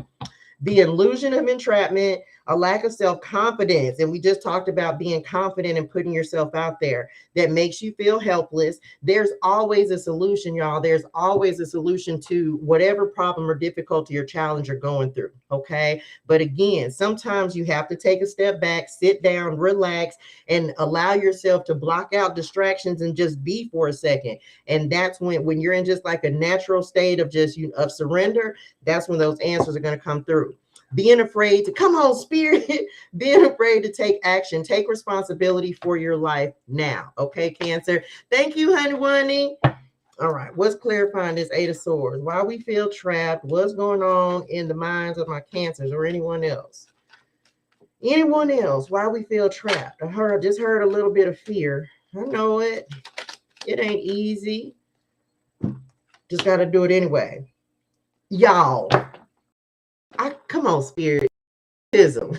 The illusion of entrapment, a lack of self-confidence. And we just talked about being confident and putting yourself out there that makes you feel helpless. There's always a solution, y'all. There's always a solution to whatever problem or difficulty or challenge you're going through, okay? But again, sometimes you have to take a step back, sit down, relax, and allow yourself to block out distractions and just be for a second. And that's when you're in just like a natural state of just of surrender, that's when those answers are going to come through. Being afraid to, come on, spirit, being afraid to take action, take responsibility for your life now. Okay, Cancer. Thank you, honey bunny. All right, what's clarifying this Eight of Swords? Why we feel trapped? What's going on in the minds of my Cancers or anyone else? Anyone else? Why we feel trapped? I just heard a little bit of fear. I know it. It ain't easy. Just got to do it anyway. Y'all. Come on, spiritism.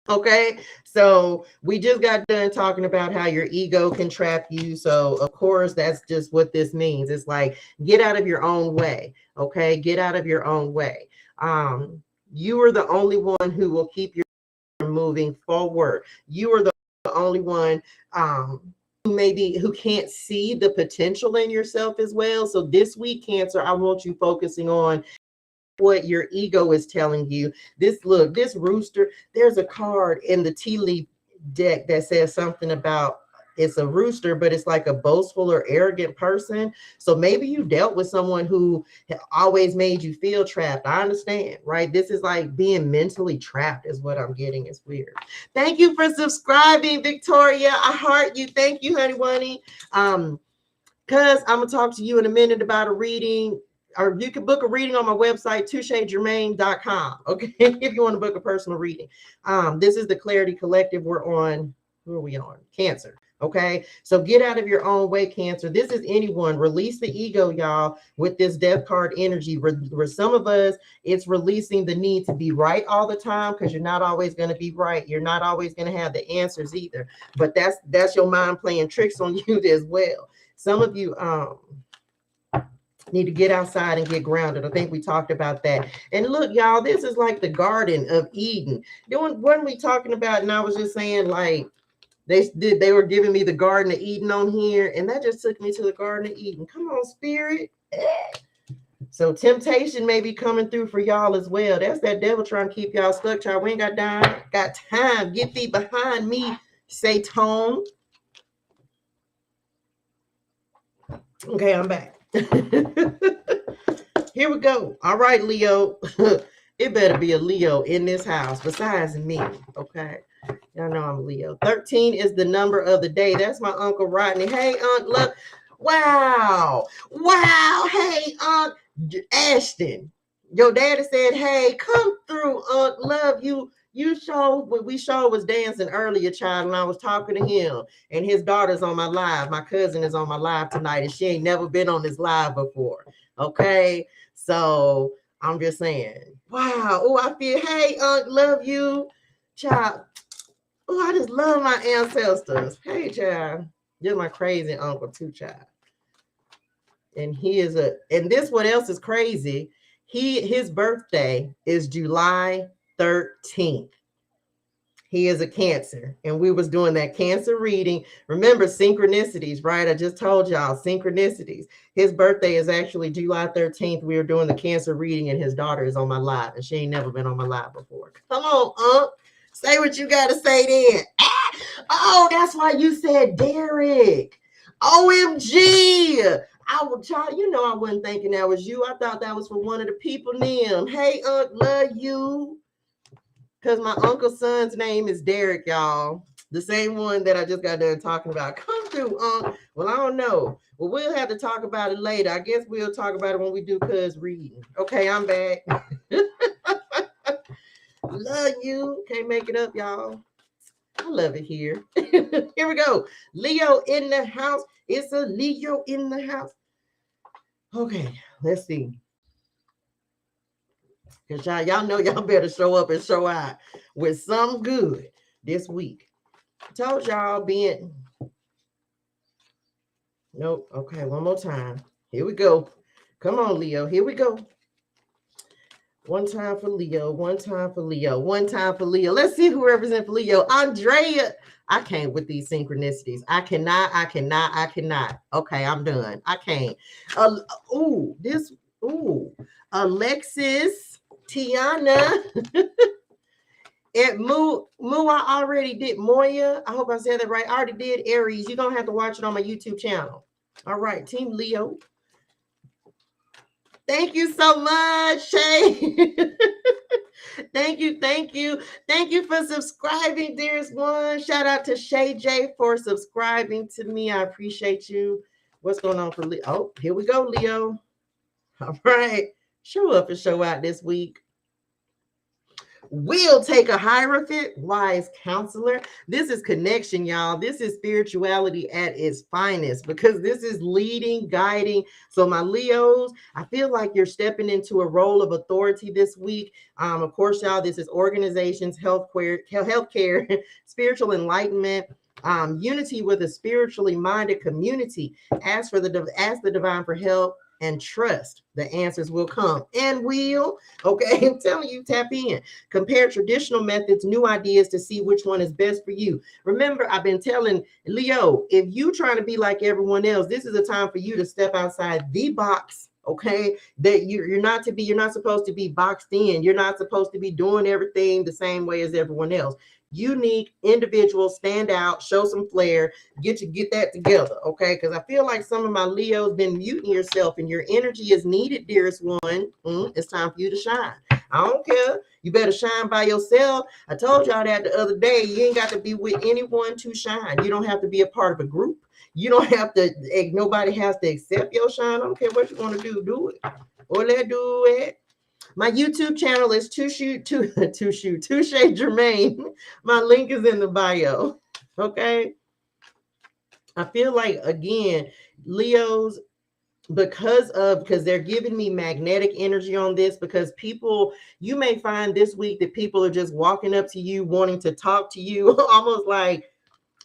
Okay, so we just got done talking about how your ego can trap you. So of course, that's just what this means. It's like, get out of your own way. Okay, get out of your own way. You are the only one who will keep you moving forward. You are the only one who can't see the potential in yourself as well. So this week, Cancer, I want you focusing on what your ego is telling you. This rooster, there's a card in the tea leaf deck that says something about, it's a rooster, but it's like a boastful or arrogant person. So maybe you dealt with someone who always made you feel trapped. I understand, right? This is like being mentally trapped is what I'm getting. It's weird. Thank you for subscribing, Victoria. I heart you. Thank you, honey bunny. Because I'm gonna talk to you in a minute about a reading, or you can book a reading on my website, touchegermain.com. Okay, if you want to book a personal reading. This is the Clarity Collective. We're on, who are we on? Cancer. Okay, so get out of your own way, Cancer. This is anyone. Release the ego, y'all, with this death card energy. For some of us, it's releasing the need to be right all the time, because you're not always going to be right. You're not always going to have the answers either. But that's your mind playing tricks on you as well. Some of you need to get outside and get grounded. I think we talked about that. And look, y'all, this is like the Garden of Eden. What we talking about? And I was just saying, like, they were giving me the Garden of Eden on here, and that just took me to the Garden of Eden. Come on, spirit. So temptation may be coming through for y'all as well. That's that devil trying to keep y'all stuck. Y'all, we ain't got time. Get thee behind me, Satan. Okay, I'm back. Here we go. All right, Leo. It better be a Leo in this house besides me. Okay. Y'all know I'm a Leo. 13 is the number of the day. That's my Uncle Rodney. Hey, Unc, look. Wow. Hey, Unc Ashton. Your daddy said, hey, come through, Unc. Love you. We was dancing earlier, child, and I was talking to him, and his daughter's on my live. My cousin is on my live tonight, and she ain't never been on this live before. Okay, so I'm just saying, wow. Oh, I feel, hey, love you, child. Oh, I just love my ancestors. Hey, child, you're my crazy uncle too, child. And he is and this what else is crazy. His birthday is July 13th. He is a Cancer, and we was doing that Cancer reading. Remember synchronicities, right? I just told y'all synchronicities. His birthday is actually July 13th. We were doing the Cancer reading, and his daughter is on my live, and she ain't never been on my live before. Come on, say what you got to say then. Oh, that's why you said Derek. OMG. Child, you know I wasn't thinking that was you. I thought that was for one of the people named. Hey, love you. Because my uncle's son's name is Derek, y'all. The same one that I just got done talking about. Come through, Well, I don't know. Well, we'll have to talk about it later. I guess we'll talk about it when we do cuz reading. Okay, I'm back. Love you. Can't make it up, y'all. I love it here. Here we go. Leo in the house. It's a Leo in the house. Okay, let's see. Because y'all know y'all better show up and show out with something good this week. Told y'all being. Nope. Okay, one more time. Here we go. Come on, Leo. Here we go. One time for Leo. One time for Leo. One time for Leo. Let's see who represents Leo. Andrea. I can't with these synchronicities. I cannot. Okay, I'm done. I can't. Alexis, Tiana, and Moo, I already did. Moya, I hope I said that right. I already did Aries. You're going to have to watch it on my YouTube channel. All right, Team Leo. Thank you so much, Shay. Thank you for subscribing, dearest one. Shout out to Shay J for subscribing to me. I appreciate you. What's going on for Leo? Oh, here we go, Leo. All right. Show up and show out this week. We'll take a Hierophant, wise counselor. This is connection, y'all. This is spirituality at its finest because this is leading, guiding. So my Leos, I feel like you're stepping into a role of authority this week. Of course, y'all, this is organizations, healthcare, spiritual enlightenment, unity with a spiritually minded community. Ask the divine for help and trust. The answers will come and will. Okay, I'm telling you, tap in. Compare traditional methods, new ideas to see which one is best for you. Remember, I've been telling Leo, if you trying to be like everyone else, this is a time for you to step outside the box. Okay, that you're not supposed to be boxed in. You're not supposed to be doing everything the same way as everyone else. Unique, individual, stand out, show some flair, get that together, okay? Because I feel like some of my Leos been muting yourself and your energy is needed, dearest one. It's time for you to shine. I don't care. You better shine by yourself. I told y'all that the other day. You ain't got to be with anyone to shine. You don't have to be a part of a group. You don't have to, nobody has to accept your shine. I don't care what you want to do it. Or let's do it. My YouTube channel is Touche Germain. My link is in the bio. Okay. I feel like, again, Leos, because they're giving me magnetic energy on this, because people, you may find this week that people are just walking up to you, wanting to talk to you, almost like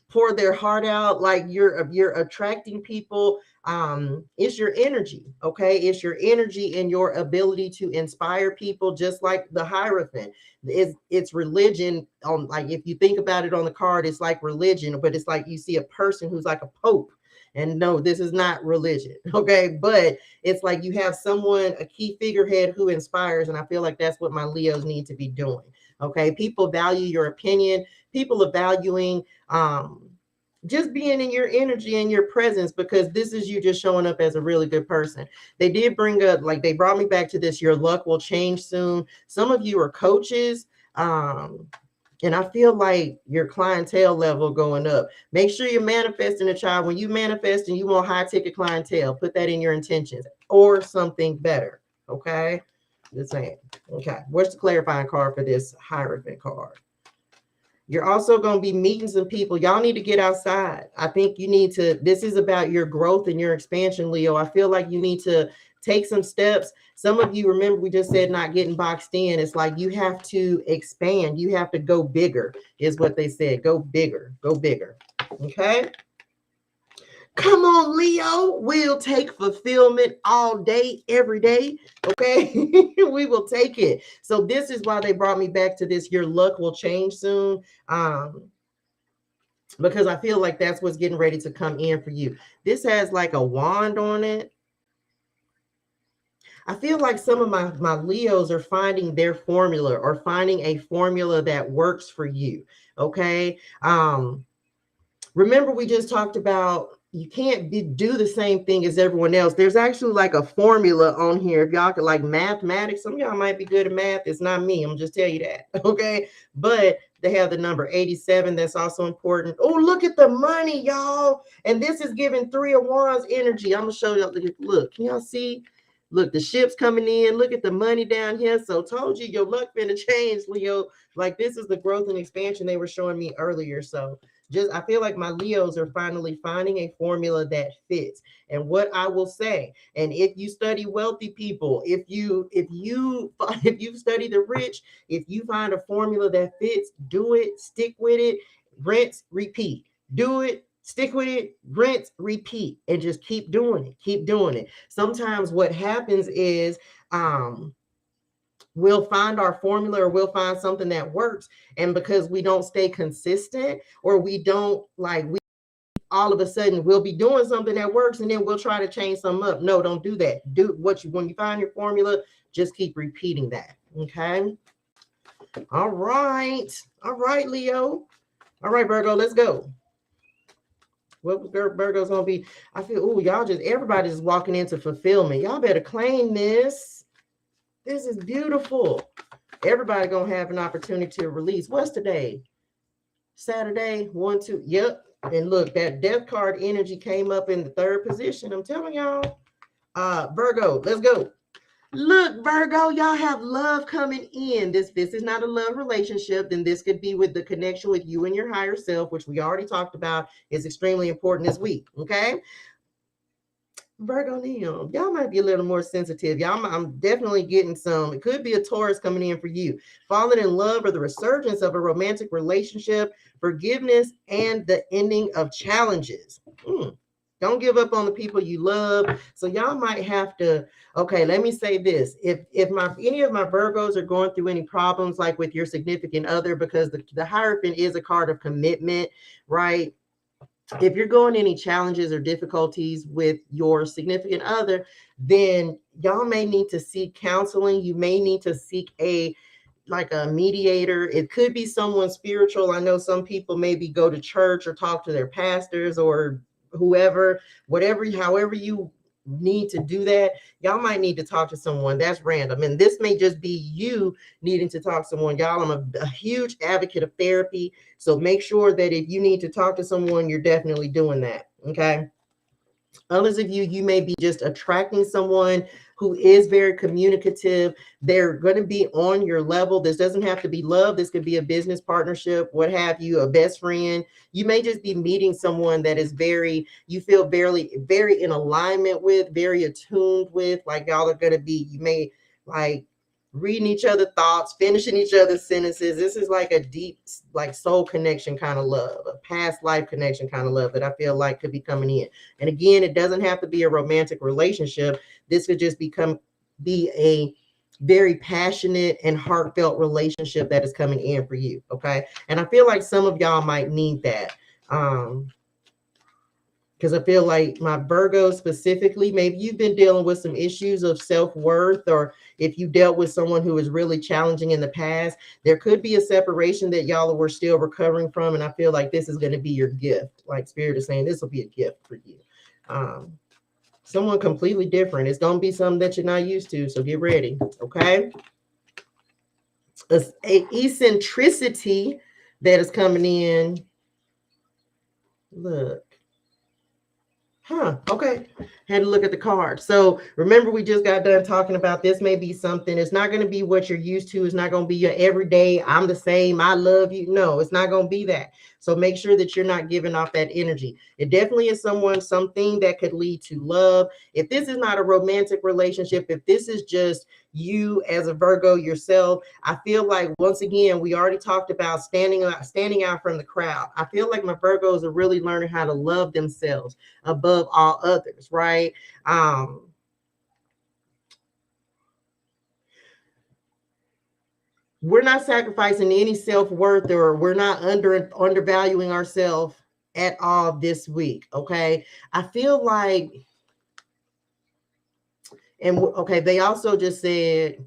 pour their heart out, like you're attracting people. It's your energy, okay? It's your energy and your ability to inspire people, just like the Hierophant. It's religion. Like if you think about it on the card, it's like religion, but it's like you see a person who's like a pope. And no, this is not religion, okay? But it's like you have someone, a key figurehead who inspires, and I feel like that's what my Leos need to be doing, okay? People value your opinion. People are valuing just being in your energy and your presence, because this is you just showing up as a really good person. They did bring up, like they brought me back to this, your luck will change soon. Some of you are coaches. And I feel like your clientele level going up. Make sure you're manifesting a child. When you manifest and you want high ticket clientele, put that in your intentions or something better. Okay. Just saying. Okay. What's the clarifying card for this Hierophant card? You're also going to be meeting some people. Y'all need to get outside. I think you need to, this is about your growth and your expansion, Leo. I feel like you need to take some steps. Some of you, remember, we just said not getting boxed in. It's like you have to expand. You have to go bigger, is what they said. Go bigger. Go bigger. Okay. Come on, Leo. We'll take fulfillment all day, every day. Okay. We will take it. So this is why they brought me back to this. Your luck will change soon. Because I feel like that's what's getting ready to come in for you. This has like a wand on it. I feel like some of my Leos are finding their formula or finding a formula that works for you. Okay. Remember, we just talked about you can't do the same thing as everyone else. There's actually like a formula on here. If y'all could like mathematics, some of y'all might be good at math. It's not me. I'm just tell you that. Okay. But they have the number 87. That's also important. Oh, look at the money, y'all. And this is giving 3 of Wands energy. I'm going to show y'all. Look, can y'all see? Look, the ship's coming in. Look at the money down here. So told you your luck finna change, Leo. Like this is the growth and expansion they were showing me earlier. So just I feel like my Leos are finally finding a formula that fits. And what I will say, and if you study wealthy people, if you study the rich, if you find a formula that fits, do it, stick with it, rinse, repeat. Do it, stick with it, rinse, repeat, and just keep doing it. Keep doing it. Sometimes what happens is we'll find our formula or we'll find something that works. And because we don't stay consistent or we don't we all of a sudden we'll be doing something that works and then we'll try to change something up. No, don't do that. Do what you, when you find your formula, just keep repeating that. Okay. All right. All right, Leo. All right, Virgo, let's go. What Virgo's gonna be? I feel, oh, y'all just, everybody's walking into fulfillment. Y'all better claim this. This is beautiful. Everybody gonna have an opportunity to release. What's today? Saturday, 1, 2. Yep. And look, that death card energy came up in the 3rd position. I'm telling y'all. Virgo, let's go. Look, Virgo, y'all have love coming in. This is not a love relationship. Then this could be with the connection with you and your higher self, which we already talked about is extremely important this week. Okay. Virgo, Leo, y'all might be a little more sensitive. Y'all, I'm definitely getting some. It could be a Taurus coming in for you. Falling in love or the resurgence of a romantic relationship, forgiveness, and the ending of challenges. Don't give up on the people you love. So y'all might have to, okay, let me say this. If any of my Virgos are going through any problems like with your significant other, because the Hierophant is a card of commitment, right? If you're going any challenges or difficulties with your significant other, then y'all may need to seek counseling. You may need to seek a mediator. It could be someone spiritual. I know some people maybe go to church or talk to their pastors or whoever, however you need to do that. Y'all might need to talk to someone. That's random. And this may just be you needing to talk to someone. Y'all, I'm a huge advocate of therapy. So make sure that if you need to talk to someone, you're definitely doing that. Okay. Others of you may be just attracting someone who is very communicative. They're going to be on your level. This doesn't have to be love. This could be a business partnership, what have you, a best friend. You may just be meeting someone that is you feel very, very in alignment with, very attuned with, like y'all are going to be, you may reading each other's thoughts, finishing each other's sentences. This is like a deep, soul connection kind of love, a past life connection kind of love that I feel like could be coming in. And again, it doesn't have to be a romantic relationship. This could just be a very passionate and heartfelt relationship that is coming in for you. Okay. And I feel like some of y'all might need that. Because I feel like my Virgo specifically, maybe you've been dealing with some issues of self-worth, or if you dealt with someone who was really challenging in the past, there could be a separation that y'all were still recovering from. And I feel like this is going to be your gift. Like Spirit is saying, this will be a gift for you. Someone completely different. It's going to be something that you're not used to. So get ready. Okay. An eccentricity that is coming in. Look. Okay. Had to look at the card. So remember, we just got done talking about this may be something. It's not going to be what you're used to. It's not going to be your everyday, I'm the same, I love you. No, it's not going to be that. So make sure that you're not giving off that energy. It definitely is something that could lead to love. If this is not a romantic relationship, if this is just you as a Virgo yourself. I feel like, once again, we already talked about standing out from the crowd. I feel like my Virgos are really learning how to love themselves above all others, right? We're not sacrificing any self-worth, or we're not undervaluing ourselves at all this week. Okay. I feel like, and okay, they also just said,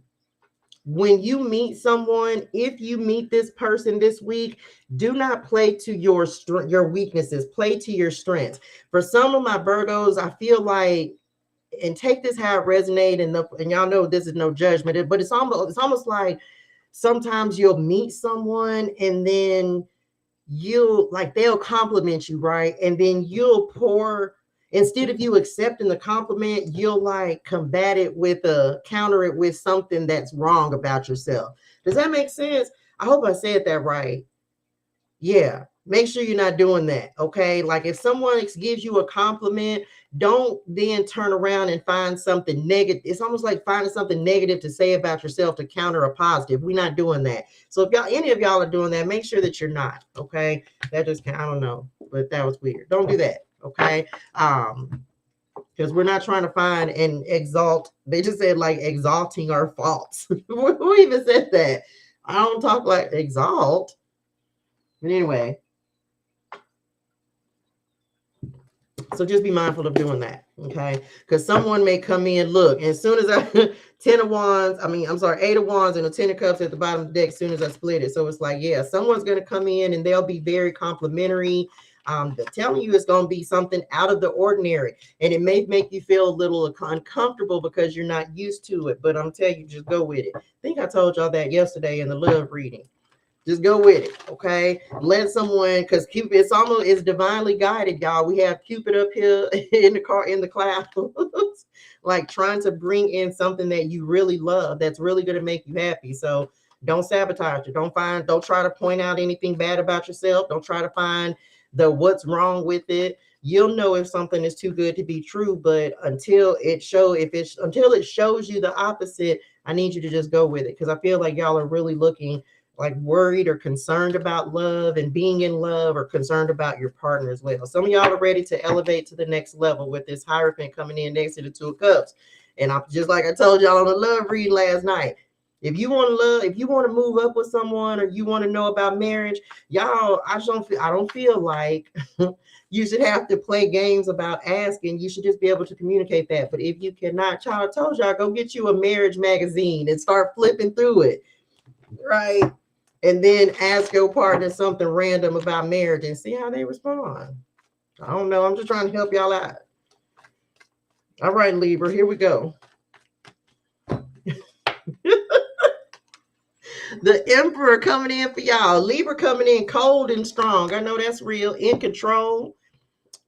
when you meet someone, if you meet this person this week, do not play to your weaknesses, play to your strengths. For some of my Virgos, I feel like, and take this how it resonates, and y'all know this is no judgment, but it's almost like sometimes you'll meet someone and then they'll compliment you, right? And then you'll pour, instead of you accepting the compliment, you'll like counter it with something that's wrong about yourself. Does that make sense? I hope I said that right. Yeah. Make sure you're not doing that. Okay. Like, if someone gives you a compliment, don't then turn around and find something negative. It's almost like finding something negative to say about yourself to counter a positive. We're not doing that. So if any of y'all are doing that, make sure that you're not. Okay. That just, I don't know, but that was weird. Don't do that. Okay. Because we're not trying to find and exalt. They just said like exalting our faults. Who even said that? I don't talk like exalt. But anyway, so just be mindful of doing that, okay? Because someone may come in, look, as soon as I 8 of wands and a 10 of cups at the bottom of the deck, as soon as I split it. So it's like, yeah, someone's going to come in and they'll be very complimentary. They're telling you it's going to be something out of the ordinary, and it may make you feel a little uncomfortable because you're not used to it. But I'm telling you, just go with it. I think I told y'all that yesterday in the love reading. Just go with it, okay? Let someone, because Cupid, it's divinely guided, y'all. We have Cupid up here in the clouds, like trying to bring in something that you really love, that's really going to make you happy. So don't sabotage it. Don't try to point out anything bad about yourself. Don't try to find what's wrong with it. You'll know if something is too good to be true, but until it shows you the opposite, I need you to just go with it, because I feel like y'all are really looking like worried or concerned about love and being in love, or concerned about your partner as well. Some of y'all are ready to elevate to the next level with this Hierophant coming in next to the 2 of Cups. And I'm just like I told y'all on the love read last night. If you want to move up with someone, or you want to know about marriage, y'all, I don't feel like you should have to play games about asking. You should just be able to communicate that. But if you cannot, child, I told y'all, go get you a marriage magazine and start flipping through it, right? And then ask your partner something random about marriage and see how they respond. I don't know. I'm just trying to help y'all out. All right, Libra, here we go. The Emperor coming in for y'all. Libra coming in cold and strong. I know that's real. In control.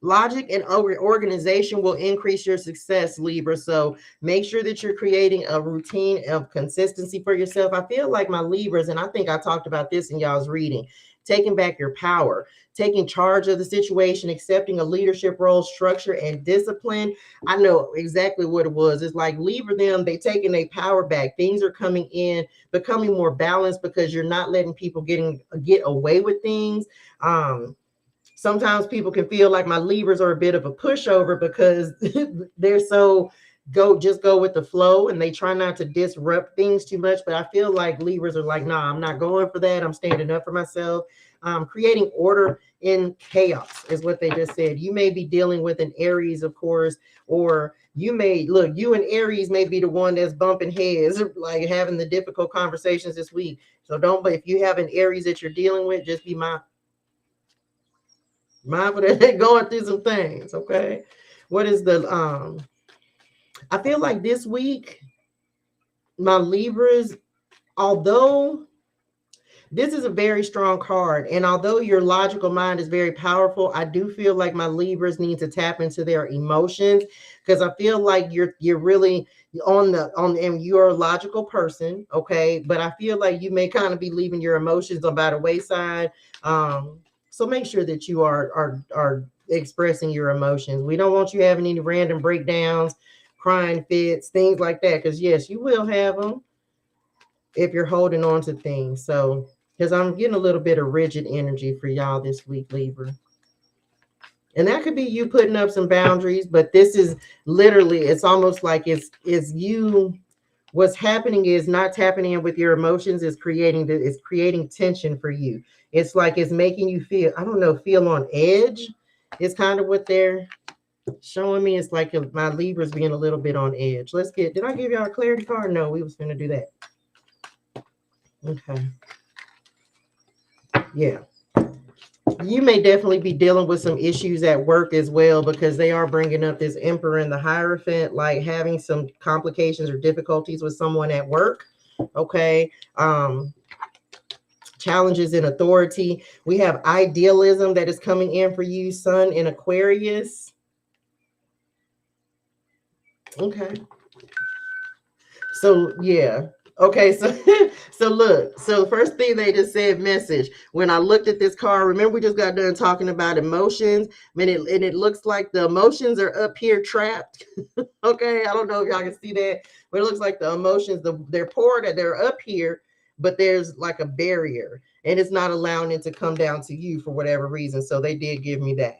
Logic and organization will increase your success, Libra. So make sure that you're creating a routine of consistency for yourself. I feel like my Libras, and I think I talked about this in y'all's reading, taking back your power, taking charge of the situation, accepting a leadership role, structure, and discipline. I know exactly what it was. It's like Libra, they taking their power back. Things are coming in, becoming more balanced, because you're not letting people get away with things. Sometimes people can feel like my Libras are a bit of a pushover, because they're so go with the flow, and they try not to disrupt things too much. But I feel like Libras are like, nah, I'm not going for that. I'm standing up for myself. Creating order in chaos is what they just said. You may be dealing with an Aries, of course, or you and Aries may be the one that's bumping heads, like having the difficult conversations this week. So but if you have an Aries that you're dealing with, just be mindful that they're going through some things, okay? What is I feel like this week, my Libras, although this is a very strong card, and although your logical mind is very powerful, I do feel like my Libras need to tap into their emotions, because I feel like you're really and you're a logical person, okay? But I feel like you may kind of be leaving your emotions by the wayside. So make sure that you are expressing your emotions. We don't want you having any random breakdowns crying fits, things like that. Because yes, you will have them if you're holding on to things. So, because I'm getting a little bit of rigid energy for y'all this week, Libra. And that could be you putting up some boundaries, but this is literally, it's almost like it's you. What's happening is not tapping in with your emotions is creating tension for you. It's like it's making you feel, I don't know, feel on edge. It's kind of what they're showing me. It's like my Libra's being a little bit on edge. Did I give y'all a clarity card? No, we was going to do that. Okay. Yeah. You may definitely be dealing with some issues at work as well, because they are bringing up this Emperor and the Hierophant, like having some complications or difficulties with someone at work. Okay. Challenges in authority. We have idealism that is coming in for you, Sun in Aquarius. Okay. So yeah. Okay, so look, so the first thing they just said, message. When I looked at this card, remember we just got done talking about emotions, and it looks like the emotions are up here trapped. Okay, I don't know if y'all can see that, but it looks like the emotions, they're up here, but there's like a barrier, and it's not allowing it to come down to you for whatever reason. So they did give me that.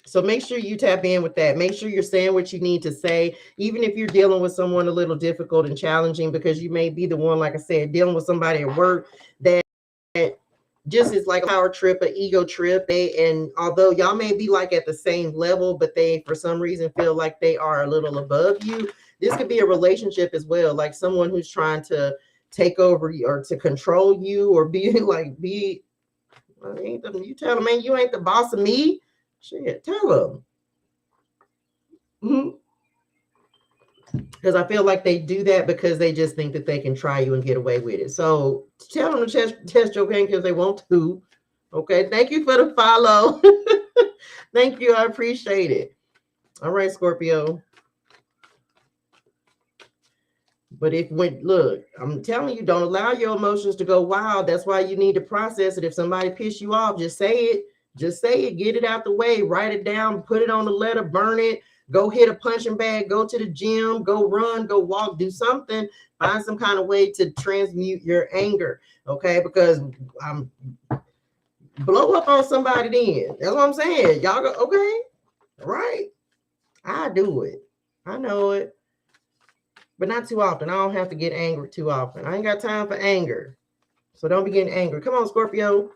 So make sure you tap in with that. Make sure you're saying what you need to say, even if you're dealing with someone a little difficult and challenging, because you may be the one, like I said, dealing with somebody at work that just is like a power trip, an ego trip. And although y'all may be like at the same level, but they, for some reason, feel like they are a little above you. This could be a relationship as well, like someone who's trying to take over or to control you, or be like, you tell them, man, you ain't the boss of me. Shit, tell them. Because I feel like they do that because they just think that they can try you and get away with it. So tell them to test your game because they want to. Okay, thank you for the follow. Thank you, I appreciate it. All right, Scorpio. But look, I'm telling you, don't allow your emotions to go wild. That's why you need to process it. If somebody piss you off, just say it. Just say it, get it out the way, write it down, put it on the letter, burn it, go hit a punching bag, go to the gym, go run, go walk, do something, find some kind of way to transmute your anger, okay? Because I'm blow up on somebody then. That's what I'm saying. Y'all go, okay, right? I do it. I know it. But not too often. I don't have to get angry too often. I ain't got time for anger. So don't be getting angry. Come on, Scorpio.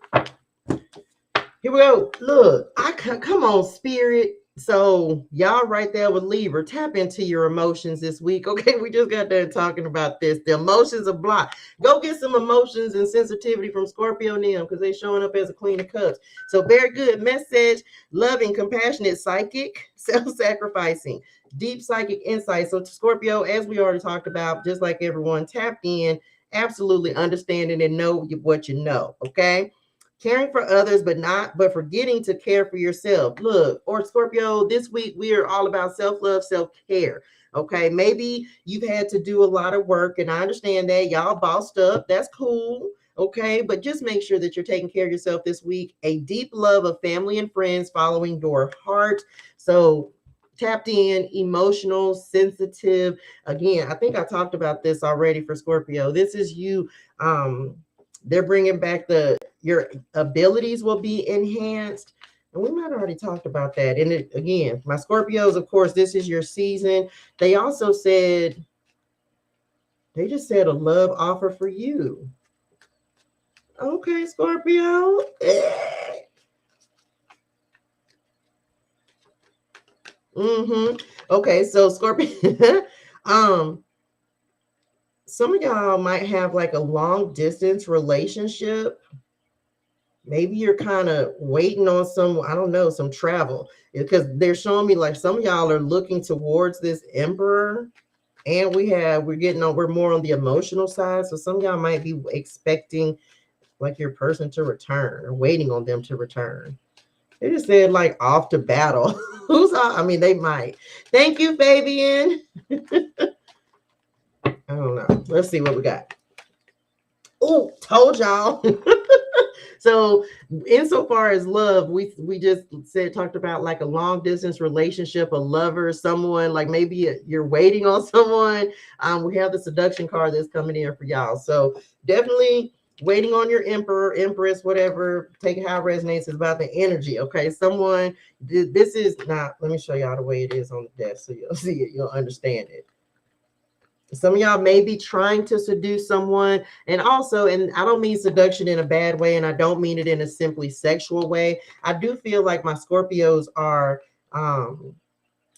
Here we go. Look, come on, Spirit. So y'all right there with Libra, tap into your emotions this week. Okay, we just got done talking about this. The emotions are blocked. Go get some emotions and sensitivity from Scorpio and them, because they're showing up as a Queen of Cups. So very good message. Loving, compassionate, psychic, self-sacrificing, deep psychic insight. So Scorpio, as we already talked about, just like everyone, tap in, absolutely understanding and know what you know. Okay. Caring for others, but forgetting to care for yourself. Look, or Scorpio, this week we are all about self-love, self-care. Okay, maybe you've had to do a lot of work, and I understand that y'all bossed up. That's cool. Okay, but just make sure that you're taking care of yourself this week. A deep love of family and friends following your heart. So tapped in, emotional, sensitive. Again, I think I talked about this already for Scorpio. This is you. They're bringing back your abilities will be enhanced. And we might have already talked about that. And again, my Scorpios, of course, this is your season. They also said, they just said a love offer for you. Okay, Scorpio. Okay, so Scorpio. Some of y'all might have like a long distance relationship. Maybe you're kind of waiting on some travel, because they're showing me like some of y'all are looking towards this Emperor, and we're more on the emotional side. So some of y'all might be expecting like your person to return or waiting on them to return. They just said like off to battle. They might. Thank you, Fabian. I don't know. Let's see what we got. Oh, told y'all. So insofar as love, we just talked about like a long distance relationship, a lover, someone like maybe you're waiting on someone. We have the seduction card that's coming in for y'all. So definitely waiting on your emperor, empress, whatever. Take it how it resonates. Is about the energy. Okay, someone. This is not. Let me show y'all the way it is on the desk, so you'll see it. You'll understand it. Some of y'all may be trying to seduce someone, and also, and I don't mean seduction in a bad way, and I don't mean it in a simply sexual way. I do feel like my Scorpios are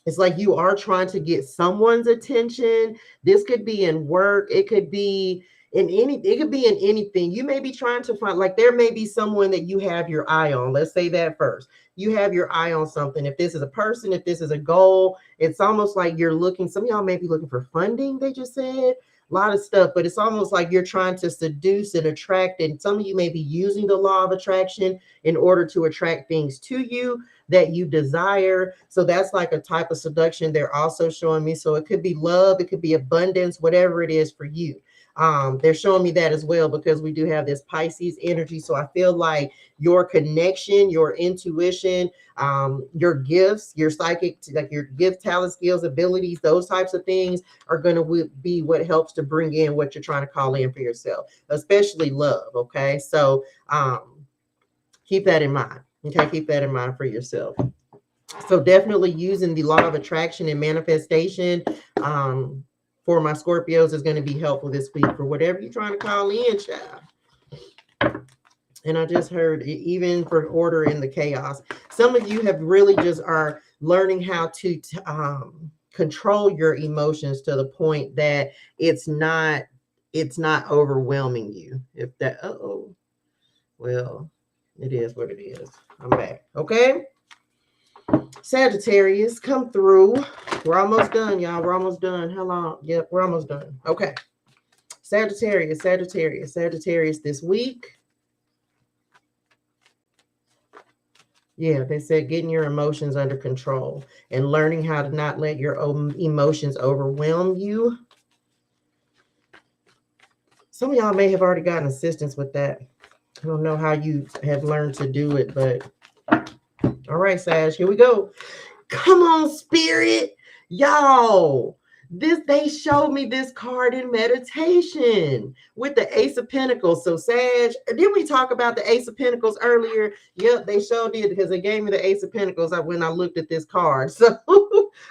it's like you are trying to get someone's attention. This could be in work, it could be it could be in anything. You may be trying to find, like, there may be someone that you have your eye on. Let's say that first. You have your eye on something. If this is a person, if this is a goal, it's almost like you're looking. Some of y'all may be looking for funding, they just said. A lot of stuff, but it's almost like you're trying to seduce and attract. And some of you may be using the law of attraction in order to attract things to you that you desire. So that's like a type of seduction they're also showing me. So it could be love, it could be abundance, whatever it is for you. They're showing me that as well, because we do have this Pisces energy. So I feel like your connection, your intuition, your gifts, your psychic, like your gift, talent, skills, abilities, those types of things are going to be what helps to bring in what you're trying to call in for yourself, especially love. Okay. So keep that in mind. Okay. Keep that in mind for yourself. So definitely using the law of attraction and manifestation for my Scorpios is going to be helpful this week for whatever you're trying to call in, child. And I just heard, even for order in the chaos. Some of you have really just are learning how to control your emotions to the point that it's not overwhelming you. If that, well, it is what it is. I'm back. Okay. Sagittarius, come through. We're almost done, y'all. We're almost done. How long? Yep, we're almost done. Okay. Sagittarius this week. Yeah, they said getting your emotions under control and learning how to not let your emotions overwhelm you. Some of y'all may have already gotten assistance with that. I don't know how you have learned to do it, but all right, Sag, here we go. Come on, Spirit. Y'all, they showed me this card in meditation with the Ace of Pentacles. So Sag, didn't we talk about the Ace of Pentacles earlier? Yep, they showed it because they gave me the Ace of Pentacles when I looked at this card. So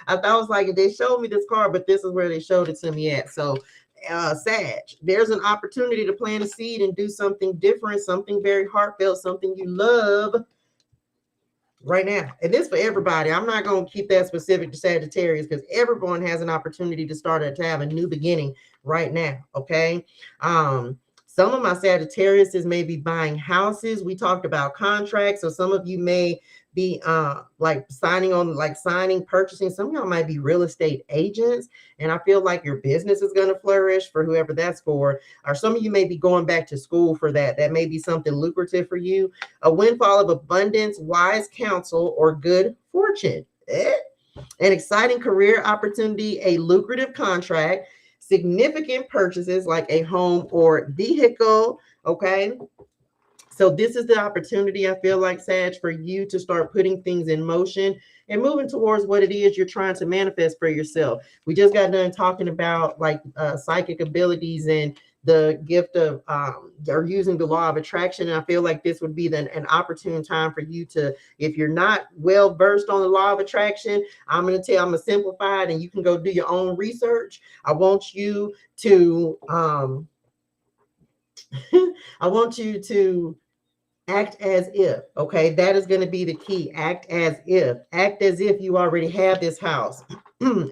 I thought, I was like, they showed me this card, but this is where they showed it to me at. So Sag, there's an opportunity to plant a seed and do something different, something very heartfelt, something you love right now. And this for everybody. I'm not going to keep that specific to Sagittarius, because everyone has an opportunity to have a new beginning right now. Okay. Some of my Sagittarius may be buying houses. We talked about contracts. So some of you may be signing, purchasing. Some of y'all might be real estate agents, and I feel like your business is going to flourish for whoever that's for. Or some of you may be going back to school for that. That may be something lucrative for you. A windfall of abundance, wise counsel, or good fortune. An exciting career opportunity, a lucrative contract, significant purchases like a home or vehicle. Okay. So this is the opportunity, I feel like, Sag, for you to start putting things in motion and moving towards what it is you're trying to manifest for yourself. We just got done talking about like psychic abilities and the gift of or using the law of attraction. And I feel like this would be an opportune time for you to, if you're not well versed on the law of attraction, I'm going to simplify it and you can go do your own research. I want you to act as if. Okay, that is going to be the key. Act as if you already have this house.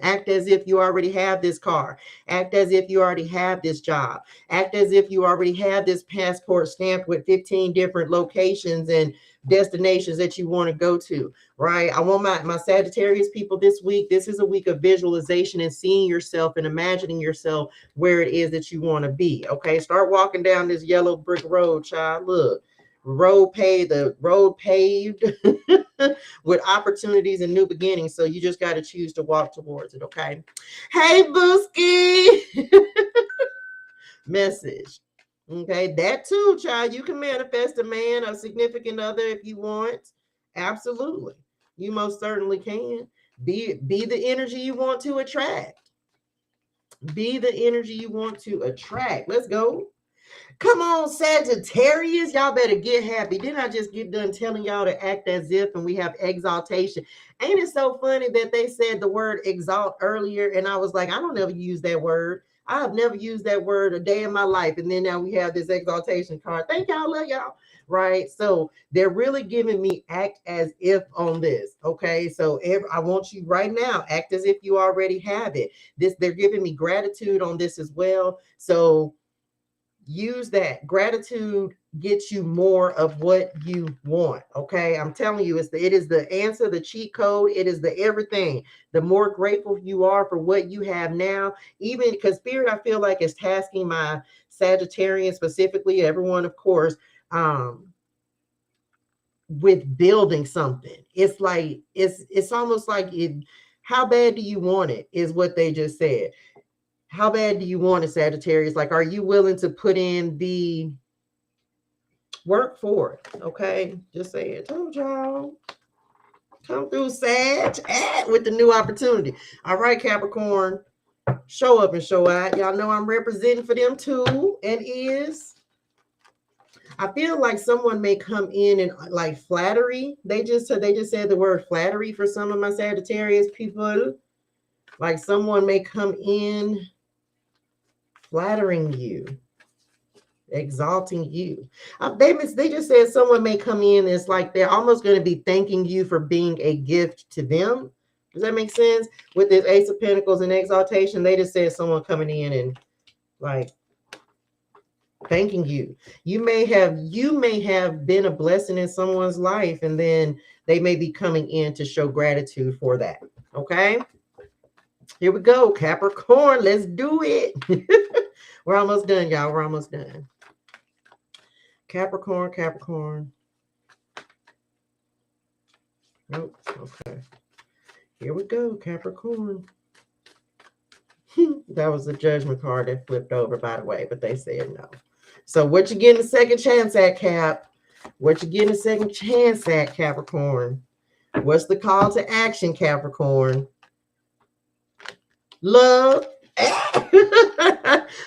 Act as if you already have this car. Act as if you already have this job. Act as if you already have this passport stamped with 15 different locations and destinations that you want to go to, right? I want my Sagittarius people this week. This is a week of visualization and seeing yourself and imagining yourself where it is that you want to be. Okay, start walking down this yellow brick road, child. Look. The road paved with opportunities and new beginnings. So you just got to choose to walk towards it. Okay. Hey, Booski. Message. Okay, that too, child. You can manifest a man, a significant other if you want. Absolutely. You most certainly can. Be the energy you want to attract. Be the energy you want to attract. Let's go. Come on, Sagittarius. Y'all better get happy. Didn't I just get done telling y'all to act as if and we have exaltation? Ain't it so funny that they said the word exalt earlier? And I was like, I don't ever use that word. I have never used that word a day in my life. And then now we have this exaltation card. Thank y'all, love y'all. Right. So they're really giving me act as if on this. Okay. So I want you right now, act as if you already have it. They're giving me gratitude on this as well. So use that. Gratitude gets you more of what you want. Okay, I'm telling you, it is the answer, the cheat code. It is the everything. The more grateful you are for what you have now, even because Spirit, I feel like, is tasking my Sagittarian, specifically everyone, of course, with building something. It's like it's almost like how bad do you want it, is what they just said. How bad do you want it, Sagittarius? Like, are you willing to put in the work for it? Okay, just say it. Told y'all. Come through, Sag, with the new opportunity. All right, Capricorn, show up and show out. Y'all know I'm representing for them too. And I feel like someone may come in and like flattery. They just said the word flattery for some of my Sagittarius people. Like someone may come in flattering you, exalting you. They just said someone may come in. It's like they're almost going to be thanking you for being a gift to them. Does that make sense? With this Ace of Pentacles and exaltation, they just said someone coming in and like thanking you. You may have been a blessing in someone's life, and then they may be coming in to show gratitude for that. Okay, here we go, Capricorn. Let's do it. We're almost done, y'all. We're almost done. Capricorn. Nope. Okay. Here we go, Capricorn. That was the judgment card that flipped over, by the way, but they said no. So what you getting a second chance at, Cap? What you getting a second chance at, Capricorn? What's the call to action, Capricorn? Love.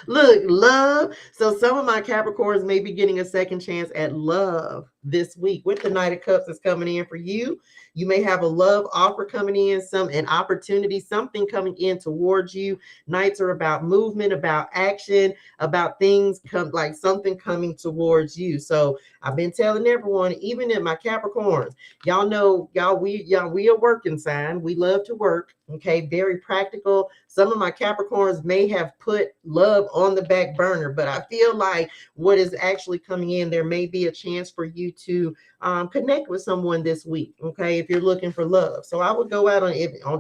Look, love. So some of my Capricorns may be getting a second chance at love this week with the Knight of Cups that's coming in for you. You may have a love offer coming in, an opportunity, something coming in towards you. Nights are about movement, about action, about things like something coming towards you. So I've been telling everyone, even in my Capricorns, y'all know, we a working sign. We love to work. Okay, very practical. Some of my Capricorns may have put love on the back burner, but I feel like what is actually coming in, there may be a chance for you to connect with someone this week. Okay, if you're looking for love. So I would go out on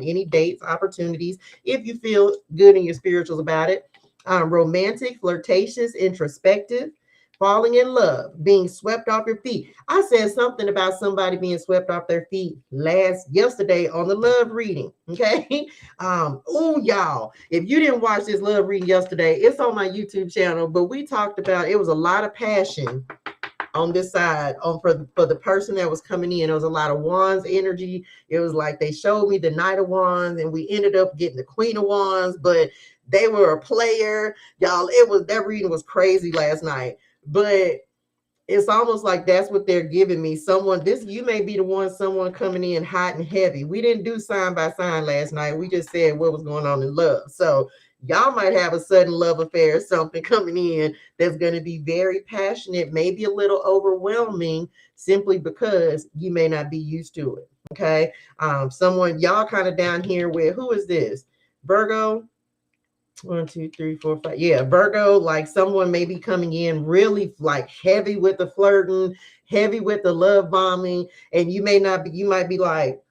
any dates, opportunities, if you feel good in your spirituals about it. Romantic, flirtatious, introspective, falling in love, being swept off your feet. I said something about somebody being swept off their feet yesterday on the love reading. Okay. Oh, y'all, if you didn't watch this love reading yesterday, it's on my YouTube channel, but we talked about, it was a lot of passion on this side for the person that was coming in. There was a lot of wands energy. It was like they showed me the Knight of Wands and we ended up getting the Queen of Wands, but they were a player. Y'all, that reading was crazy last night. But it's almost like that's what they're giving me. You may be the one, someone coming in hot and heavy. We didn't do sign by sign last night. We just said what was going on in love. So y'all might have a sudden love affair, something coming in that's going to be very passionate, maybe a little overwhelming, simply because you may not be used to it. Okay. Y'all kind of down here with, who is this? Virgo. 1, 2, 3, 4, 5. Yeah, Virgo, like someone may be coming in really like heavy with the flirting, heavy with the love bombing, and you might be like,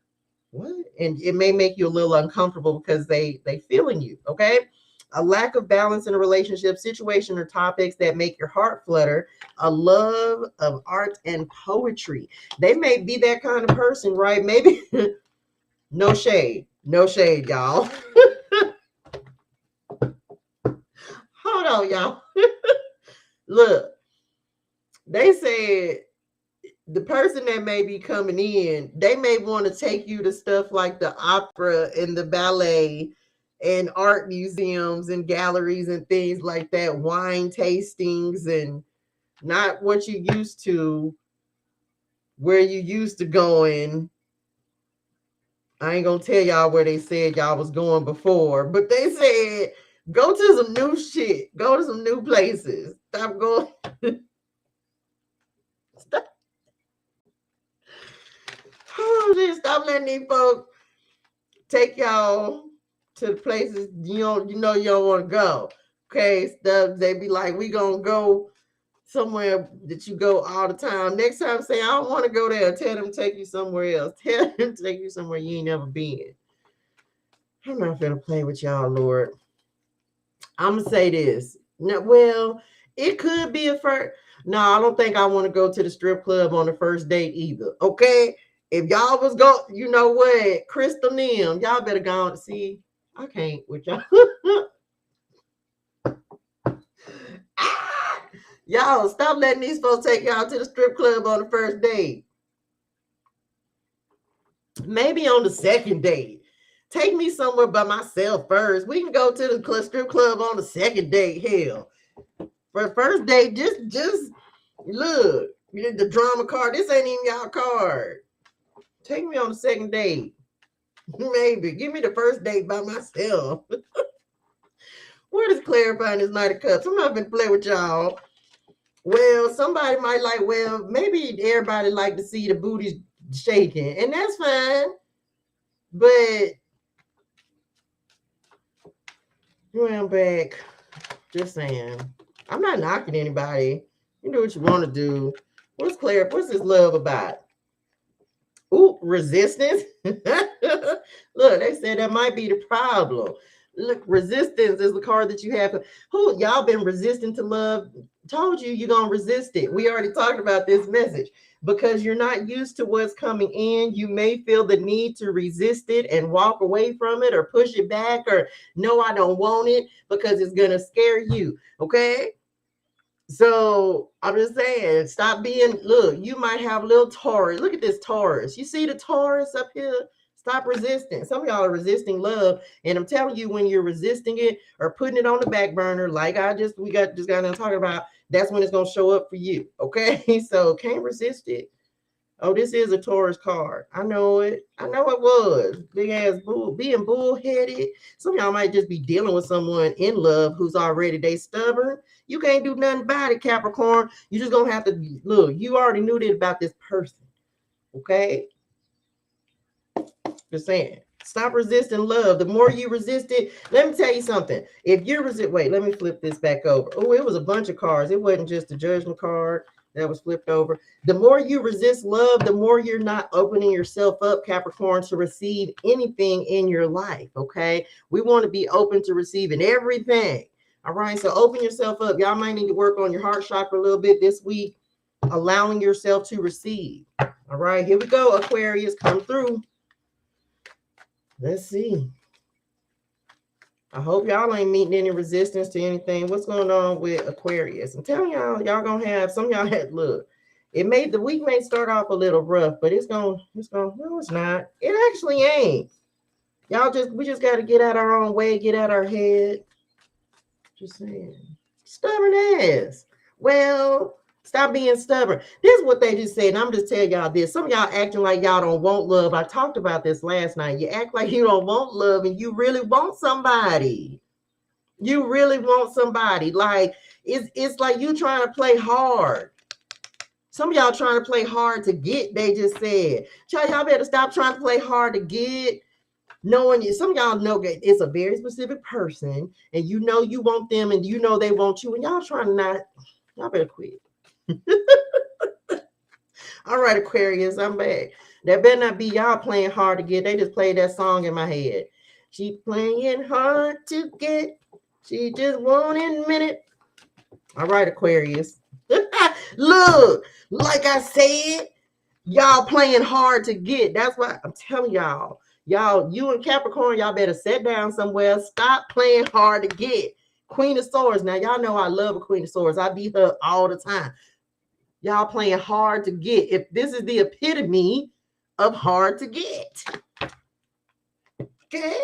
what? And it may make you a little uncomfortable because they feeling you. Okay. A lack of balance in a relationship, situation, or topics that make your heart flutter. A love of art and poetry. They may be that kind of person, right? Maybe no shade, y'all. Hold on, y'all. Look, they said the person that may be coming in, they may want to take you to stuff like the opera and the ballet and art museums and galleries and things like that, wine tastings, and not what you used to, where you used to going. I ain't gonna tell y'all where they said y'all was going before, but they said go to some new shit, go to some new places. Stop going. Stop. Oh, stop letting these folks take y'all to the places you don't, you don't want to go. Okay, stuff. They be like, we gonna go somewhere that you go all the time. Next time, say I don't want to go there. Tell them to take you somewhere else. Tell them to take you somewhere you ain't never been. I'm not gonna play with y'all, Lord. I'm gonna say this. Now, well, it could be a first. No, I don't think I want to go to the strip club on the first date either. Okay, if y'all was go, you know what, Crystal Nim, y'all better go on to see. I can't with y'all. Y'all stop letting these folks take y'all to the strip club on the first date. Maybe on the second date. Take me somewhere by myself first. We can go to the strip club on the second date. Hell, for the first date, just look. The drama card. This ain't even y'all card. Take me on the second date. Maybe give me the first date by myself. Where does clarifying this Knight of Cups? I'm not gonna play with y'all. Well, somebody might like, well, maybe everybody like to see the booty shaking, and that's fine. But I'm back. Just saying. I'm not knocking anybody. You do what you want to do. What's this love about? Ooh, resistance. Look, they said that might be the problem. Look, resistance is the card that you have. Who y'all been resisting to love? Told you you're gonna resist it. We already talked about this message. Because you're not used to what's coming in, you may feel the need to resist it and walk away from it or push it back or no, I don't want it because it's gonna scare you. Okay. So I'm just saying, stop being, look, you might have a little Taurus. Look at this Taurus. You see the Taurus up here? Stop resisting. Some of y'all are resisting love. And I'm telling you, when you're resisting it or putting it on the back burner, like we got done talking about, that's when it's going to show up for you. Okay. So can't resist it. Oh, this is a Taurus card. I know it. I know it was. Big ass bull, being bullheaded. Some of y'all might just be dealing with someone in love who's already stubborn. You can't do nothing about it, Capricorn. You just gonna have to look. You already knew that about this person. Okay? Just saying. Stop resisting love. The more you resist it, let me tell you something. If you wait, let me flip this back over. Oh, it was a bunch of cards. It wasn't just a judgment card that was flipped over. The more you resist love, the more you're not opening yourself up, Capricorn, to receive anything in your life. Okay? We want to be open to receiving everything. All right, so open yourself up. Y'all might need to work on your heart chakra a little bit this week, allowing yourself to receive. All right, here we go, Aquarius, come through. Let's see. I hope y'all ain't meeting any resistance to anything. What's going on with Aquarius? I'm telling y'all gonna have, some of y'all had, look, the week may start off a little rough, but no, it's not. It actually ain't. We just got to get out our own way, get out our head. Just saying. Stubborn ass. Well, stop being stubborn. This is what they just said. And I'm just telling y'all this. Some of y'all acting like y'all don't want love. I talked about this last night. You act like you don't want love and you really want somebody. You really want somebody. Like, it's like you trying to play hard. Some of y'all trying to play hard to get, they just said. Y'all better stop trying to play hard to get. Knowing you, some of y'all know that it's a very specific person, and you know you want them, and you know they want you, and y'all trying to not. Y'all better quit. All right, Aquarius, I'm back. That better not be y'all playing hard to get. They just played that song in my head. She playing hard to get. She just won't admit it. All right, Aquarius. Look, like I said, y'all playing hard to get. That's what I'm telling y'all. Y'all, you and Capricorn, y'all better sit down somewhere. Stop playing hard to get. Queen of Swords. Now, y'all know I love a Queen of Swords. I beat her all the time. Y'all playing hard to get. If this is the epitome of hard to get. Okay.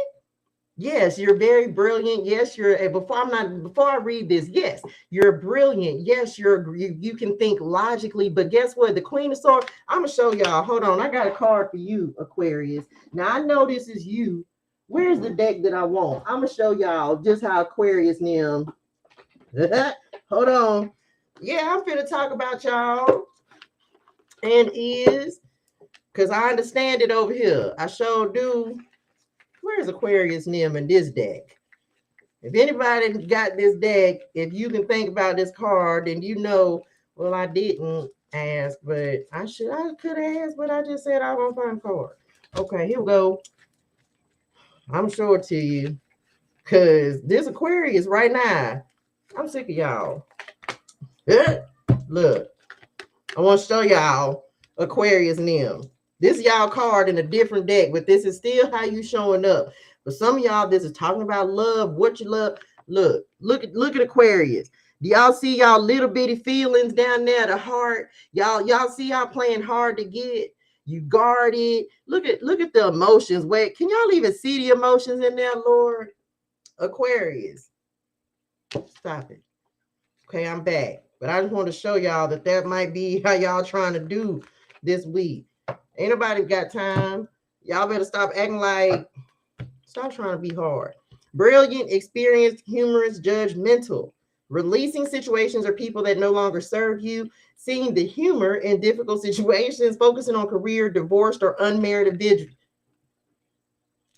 Yes, you're very brilliant. Yes, before I read this, yes, you're brilliant. Yes, you can think logically, but guess what? The Queen of Swords, I'm gonna show y'all. Hold on, I got a card for you, Aquarius. Now I know this is you. Where's the deck that I want? I'm gonna show y'all just how Aquarius them. Hold on. Yeah, I'm finna talk about y'all. And is because I understand it over here. I sure do. Where's Aquarius Nim in this deck? If anybody got this deck, if you can think about this card, then you know, well, I didn't ask, but I could have asked, but I just said I was gonna find a card. Okay, here we go. I'm sure to you. Cause this Aquarius right now, I'm sick of y'all. Look, I want to show y'all Aquarius Nim. This is y'all card in a different deck, but this is still how you showing up. For some of y'all, this is talking about love, what you love. Look at Aquarius. Do y'all see y'all little bitty feelings down there, the heart? Y'all see y'all playing hard to get. You guard it. Look at the emotions. Wait, can y'all even see the emotions in there, Lord? Aquarius. Stop it. Okay, I'm back. But I just want to show y'all that might be how y'all trying to do this week. Ain't nobody got time. Y'all better stop acting like, stop trying to be hard. Brilliant, experienced, humorous, judgmental. Releasing situations or people that no longer serve you. Seeing the humor in difficult situations. Focusing on career, divorced, or unmarried individuals.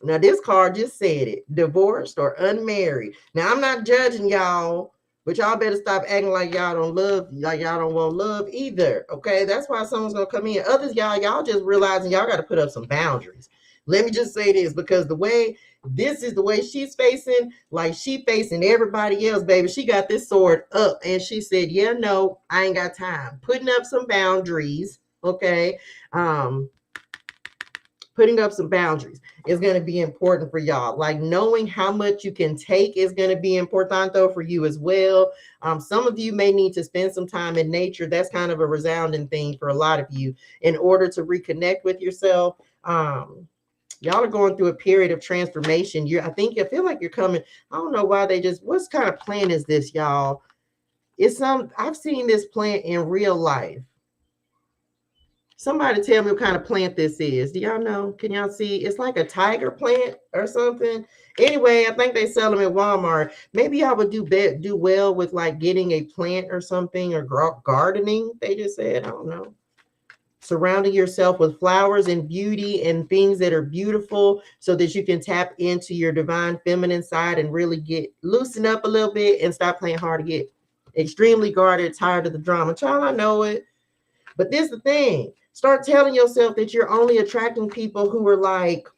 Now, this card just said it. Divorced or unmarried. Now, I'm not judging y'all, but y'all better stop acting like y'all don't love, like y'all don't want love either. Okay, that's why someone's gonna come in. Others, y'all just realizing y'all got to put up some boundaries. Let me just say this, because this is the way she's facing, like she facing everybody else, baby. She got this sword up and she said, yeah, no, I ain't got time. Putting up some boundaries. Okay. Putting up some boundaries is going to be important for y'all. Like knowing how much you can take is going to be important though for you as well. Some of you may need to spend some time in nature. That's kind of a resounding thing for a lot of you in order to reconnect with yourself. Y'all are going through a period of transformation. I feel like you're coming. I don't know why what kind of plant is this, y'all? I've seen this plant in real life. Somebody tell me what kind of plant this is. Do y'all know? Can y'all see? It's like a tiger plant or something. Anyway, I think they sell them at Walmart. Maybe I would do well with like getting a plant or something, or gardening. They just said, I don't know. Surrounding yourself with flowers and beauty and things that are beautiful so that you can tap into your divine feminine side and really loosen up a little bit and stop playing hard to get. Extremely guarded, tired of the drama. Child, I know it. But this is the thing. Start telling yourself that you're only attracting people who are like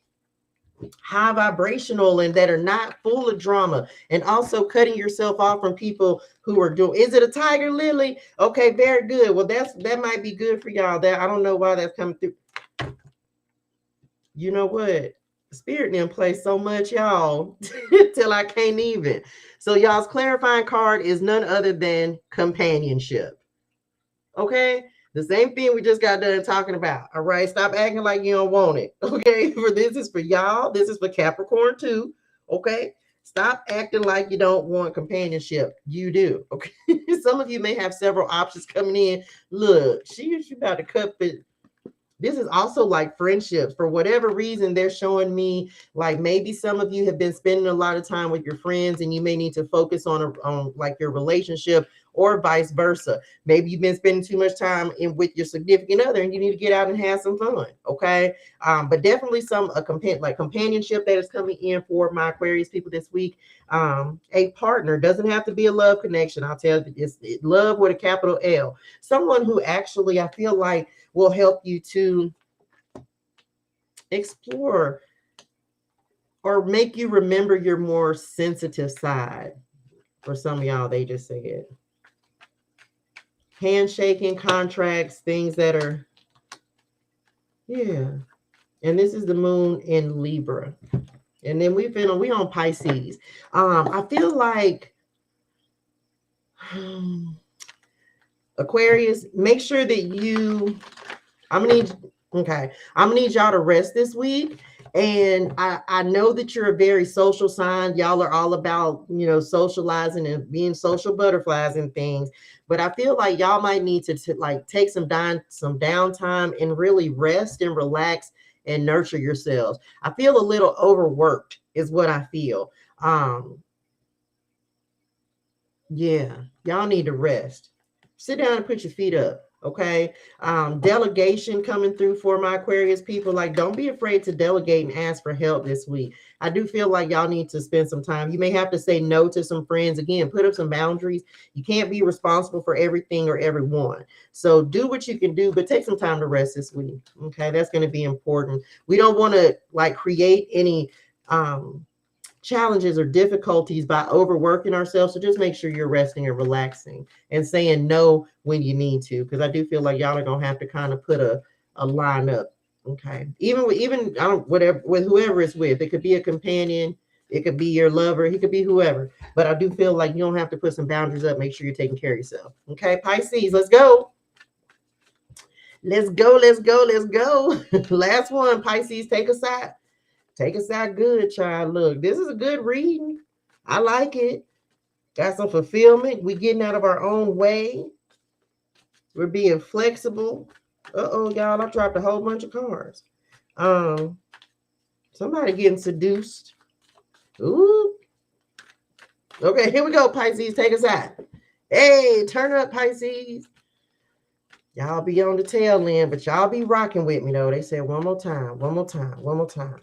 high vibrational and that are not full of drama, and also cutting yourself off from people who are doing. Is it a tiger lily? Okay, very good. Well, that might be good for y'all. That I don't know why that's coming through. You know what? Spirit didn't play so much, y'all, till I can't even. So y'all's clarifying card is none other than companionship. Okay? The same thing we just got done talking about. All right. Stop acting like you don't want it. Okay. This is for y'all. This is for Capricorn too. Okay. Stop acting like you don't want companionship. You do. Okay. Some of you may have several options coming in. Look, she's about to cut it. This is also like friendships. For whatever reason, they're showing me like maybe some of you have been spending a lot of time with your friends and you may need to focus on like your relationship, or vice versa. Maybe you've been spending too much time with your significant other and you need to get out and have some fun. Okay. But definitely companionship that is coming in for my Aquarius people this week. A partner doesn't have to be a love connection. I'll tell you, it's love with a capital L. Someone who actually, I feel like, will help you to explore or make you remember your more sensitive side. For some of y'all, they just said handshaking, contracts, things that are, yeah. And this is the moon in Libra. And then we on Pisces. I feel like Aquarius, make sure that you, I'm gonna need y'all to rest this week. And I know that you're a very social sign. Y'all are all about, socializing and being social butterflies and things. But I feel like y'all might need to like take some downtime and really rest and relax and nurture yourselves. I feel a little overworked is what I feel. Yeah, y'all need to rest. Sit down and put your feet up. Okay. Delegation coming through for my Aquarius people. Like, don't be afraid to delegate and ask for help this week. I do feel like y'all need to spend some time. You may have to say no to some friends. Again, put up some boundaries. You can't be responsible for everything or everyone. So do what you can do, but take some time to rest this week. Okay. That's going to be important. We don't want to like create any challenges or difficulties by overworking ourselves. So just make sure you're resting and relaxing and saying no when you need to, because I do feel like y'all are gonna have to kind of put a line up. Okay. Even I don't whatever with whoever it's with. It could be a companion, it could be your lover, he could be whoever. But I do feel like you don't have to put some boundaries up. Make sure you're taking care of yourself. Okay, Pisces, let's go. Let's go, let's go, let's go. Last one, Pisces, take us out. Take us out good, child. Look, this is a good reading. I like it. Got some fulfillment. We getting out of our own way. We're being flexible. Uh-oh, y'all, I dropped a whole bunch of cards. Somebody getting seduced. Ooh. Okay, here we go, Pisces. Take us out. Hey, turn up, Pisces. Y'all be on the tail end, but y'all be rocking with me, though. They said one more time, one more time, one more time.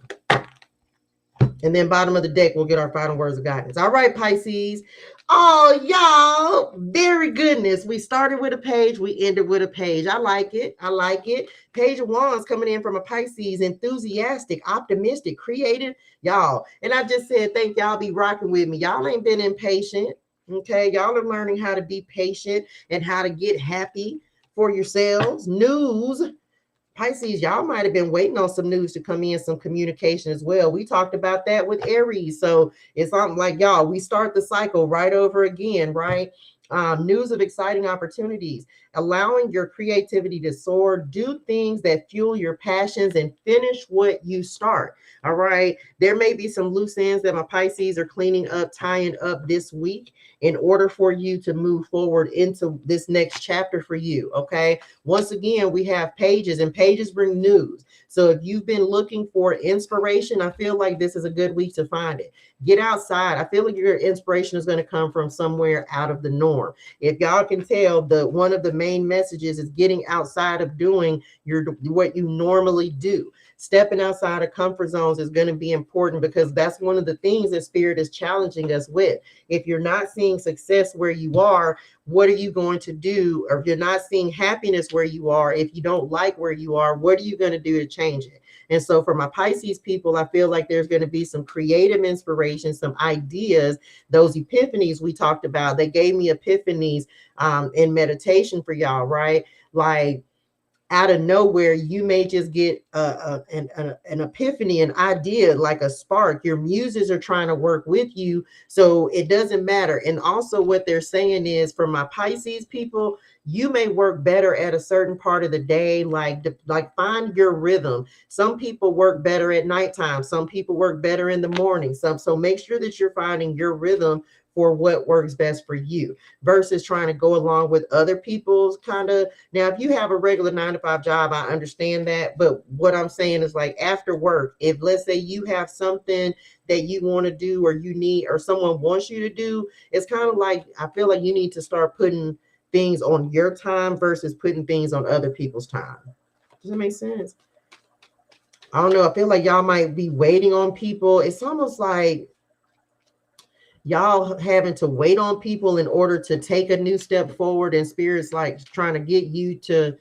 And then bottom of the deck, we'll get our final words of guidance. All right, Pisces. Oh, y'all, very goodness. We started with a page. We ended with a page. I like it. I like it. Page of Wands coming in from a Pisces, enthusiastic, optimistic, creative, y'all. And I just said, thank y'all be rocking with me. Y'all ain't been impatient. Okay. Y'all are learning how to be patient and how to get happy for yourselves. News. Pisces, y'all might have been waiting on some news to come in, some communication as well. We talked about that with Aries. So it's something like, y'all, we start the cycle right over again, right? News of exciting opportunities, allowing your creativity to soar, do things that fuel your passions, and finish what you start. All right. There may be some loose ends that my Pisces are cleaning up, tying up this week in order for you to move forward into this next chapter for you. Okay. Once again, we have pages, and pages bring news. So if you've been looking for inspiration, I feel like this is a good week to find it. Get outside. I feel like your inspiration is going to come from somewhere out of the norm. If y'all can tell, one of the main messages is getting outside of doing what you normally do. Stepping outside of comfort zones is going to be important, because that's one of the things that Spirit is challenging us with. If you're not seeing success where you are, what are you going to do? Or if you're not seeing happiness where you are, if you don't like where you are, what are you going to do to change it? And so for my Pisces people, I feel like there's going to be some creative inspiration, some ideas. Those epiphanies we talked about, they gave me epiphanies in meditation for y'all, right? Like, out of nowhere, you may just get an epiphany, an idea, like a spark. Your muses are trying to work with you, so it doesn't matter. And also what they're saying is, for my Pisces people, you may work better at a certain part of the day, like find your rhythm. Some people work better at nighttime. Some people work better in the morning. So make sure that you're finding your rhythm for what works best for you, versus trying to go along with other people's kind of. Now, if you have a regular 9-to-5 job, I understand that. But what I'm saying is, like, after work, if let's say you have something that you want to do, or you need, or someone wants you to do, it's kind of like, I feel like you need to start putting things on your time versus putting things on other people's time. Does that make sense? I don't know. I feel like y'all might be waiting on people. It's almost like y'all having to wait on people in order to take a new step forward, and Spirit's like trying to get you to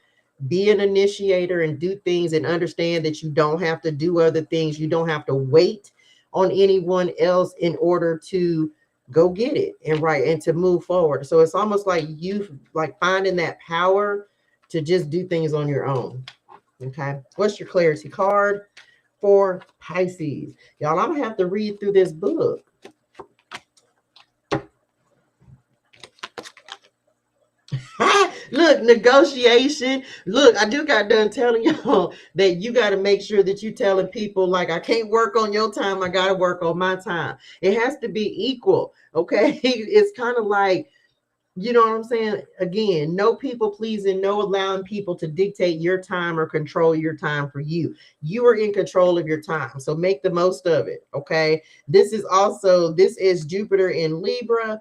be an initiator and do things, and understand that you don't have to do other things. You don't have to wait on anyone else in order to go get it and to move forward. So it's almost like you like finding that power to just do things on your own. Okay. What's your clarity card for Pisces? Y'all, I'm gonna have to read through this book. Look, negotiation. Look, I just got done telling y'all that you got to make sure that you telling people like I can't work on your time. I got to work on my time. It has to be equal. Okay. It's kind of like, you know what I'm saying? Again, no people pleasing, no allowing people to dictate your time or control your time for you. You are in control of your time. So make the most of it. Okay. This is Jupiter in Libra.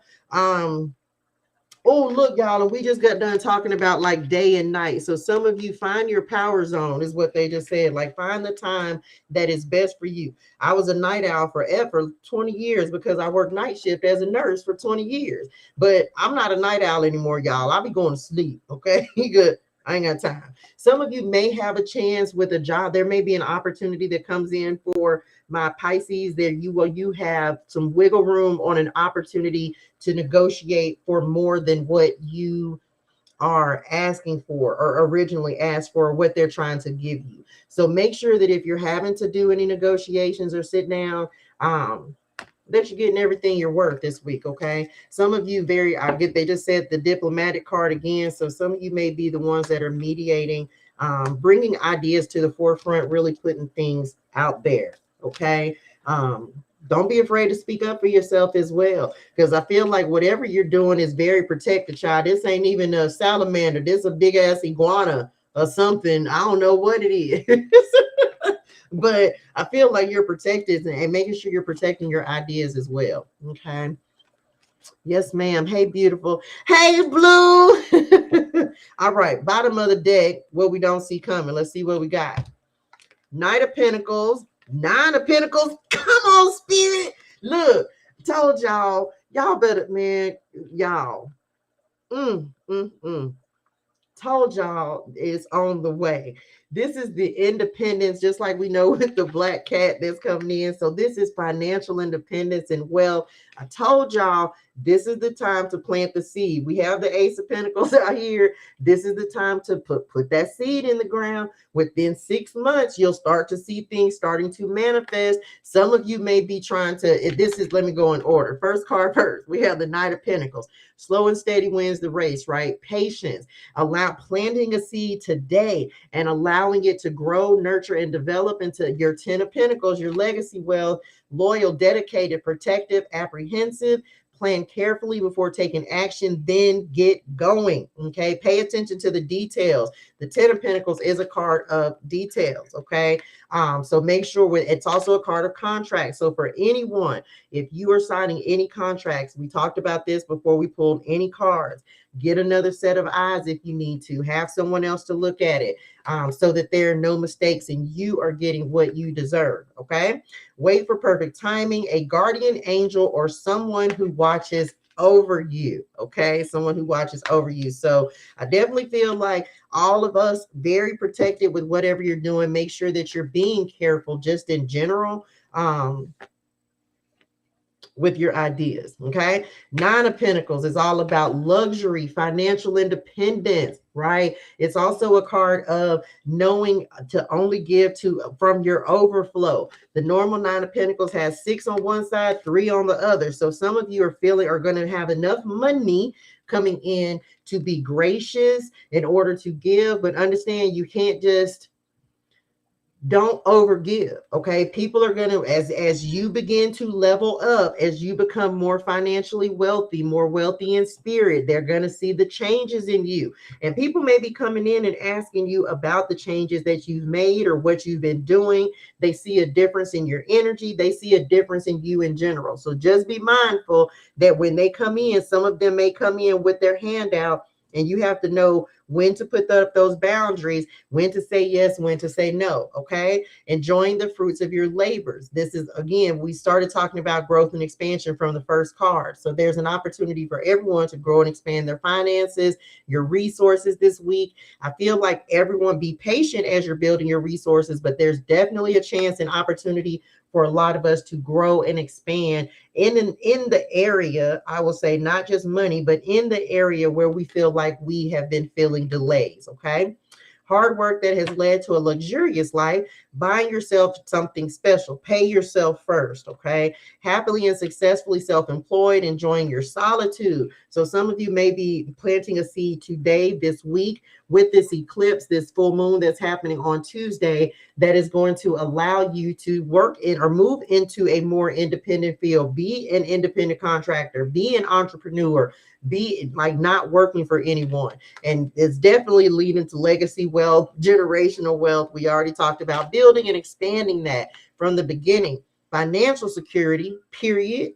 Oh, look, y'all, and we just got done talking about like day and night. So some of you find your power zone, is what they just said. Like find the time that is best for you. I was a night owl forever, 20 years, because I worked night shift as a nurse for 20 years. But I'm not a night owl anymore, y'all. I'll be going to sleep. Okay. Good. I ain't got time. Some of you may have a chance with a job. There may be an opportunity that comes in for my Pisces. There you have some wiggle room on an opportunity to negotiate for more than what you are asking for or originally asked for, what they're trying to give you. So make sure that if you're having to do any negotiations or sit down, that you're getting everything you're worth this week. Okay. Some of you they just said the diplomatic card again. So some of you may be the ones that are mediating, bringing ideas to the forefront, really putting things out there. Okay. Don't be afraid to speak up for yourself as well, because I feel like whatever you're doing is very protected, child. This ain't even a salamander. This is a big ass iguana or something. I don't know what it is. But I feel like you're protected and making sure you're protecting your ideas as well. Okay. Yes, ma'am. Hey, beautiful. Hey, Blue. All right. Bottom of the deck, what we don't see coming. Let's see what we got. Knight of Pentacles, Nine of Pentacles. Come on, Spirit. Look, told y'all better, man. Y'all. Told y'all it's on the way. This is the independence, just like we know with the black cat that's coming in. So this is financial independence and wealth. I told y'all this is the time to plant the seed. We have the Ace of Pentacles out here. This is the time to put that seed in the ground. Within 6 months, you'll start to see things starting to manifest. Some of you may be trying to, let me go in order. First card first, we have the Knight of Pentacles. Slow and steady wins the race, right? Patience. Planting a seed today and allowing it to grow, nurture, and develop into your 10 of Pentacles, your legacy wealth. Loyal, dedicated, protective, apprehensive. Plan carefully before taking action, then get going. Okay. Pay attention to the details. The 10 of Pentacles is a card of details. Okay. So make sure it's also a card of contract. So for anyone, if you are signing any contracts, we talked about this before we pulled any cards. Get another set of eyes if you need to. Have someone else to look at it, so that there are no mistakes and you are getting what you deserve. Okay. Wait for perfect timing, a guardian angel, or someone who watches over you. Okay. Someone who watches over you. So I definitely feel like all of us very protected with whatever you're doing. Make sure that you're being careful just in general. With your ideas. Okay. Nine of Pentacles is all about luxury, financial independence, right? It's also a card of knowing to only give from your overflow. The normal Nine of Pentacles has 6 on one side, 3 on the other. So some of you are going to have enough money coming in to be gracious in order to give, but understand you can't just don't overgive. Okay. People are going to, as you begin to level up, as you become more financially wealthy, more wealthy in spirit, they're going to see the changes in you. And people may be coming in and asking you about the changes that you've made or what you've been doing. They see a difference in your energy. They see a difference in you in general. So just be mindful that when they come in, some of them may come in with their hand out, and you have to know when to put up those boundaries, when to say yes, when to say no. Okay. Enjoying the fruits of your labors. This is, again, we started talking about growth and expansion from the first card. So there's an opportunity for everyone to grow and expand their finances, your resources this week. I feel like everyone be patient as you're building your resources, but there's definitely a chance and opportunity for a lot of us to grow and expand in the area, I will say, not just money, but in the area where we feel like we have been feeling delays. Okay. hard work that has led to a luxurious life, buying yourself something special, pay yourself first, okay? Happily and successfully self-employed, enjoying your solitude. So some of you may be planting a seed today, this week, with this eclipse, this full moon that's happening on Tuesday, that is going to allow you to work in or move into a more independent field, be an independent contractor, be an entrepreneur, be like not working for anyone. And it's definitely leading to legacy wealth, generational wealth. We already talked about building and expanding that from the beginning. Financial security, period,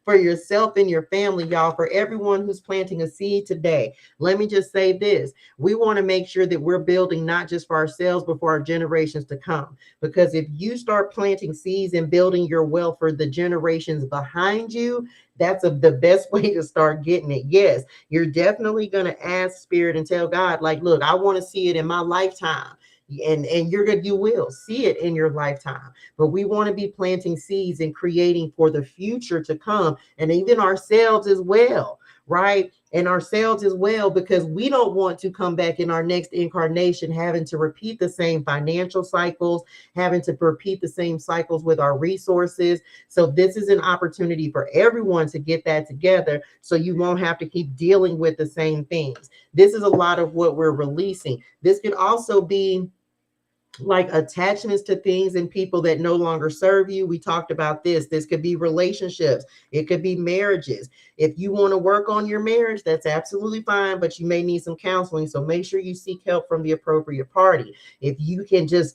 for yourself and your family, y'all, for everyone who's planting a seed today. Let me just say this. We want to make sure that we're building not just for ourselves, but for our generations to come. Because if you start planting seeds and building your wealth for the generations behind you, that's the best way to start getting it. Yes, you're definitely going to ask Spirit and tell God, like, look, I want to see it in my lifetime. And you will see it in your lifetime. But we want to be planting seeds and creating for the future to come, and even ourselves as well, right? And ourselves as well, because we don't want to come back in our next incarnation having to repeat the same financial cycles, having to repeat the same cycles with our resources. So this is an opportunity for everyone to get that together, so you won't have to keep dealing with the same things. This is a lot of what we're releasing. This could also be like attachments to things and people that no longer serve you. We talked about this. This could be relationships. It could be marriages. If you want to work on your marriage, that's absolutely fine, but you may need some counseling. So make sure you seek help from the appropriate party. If you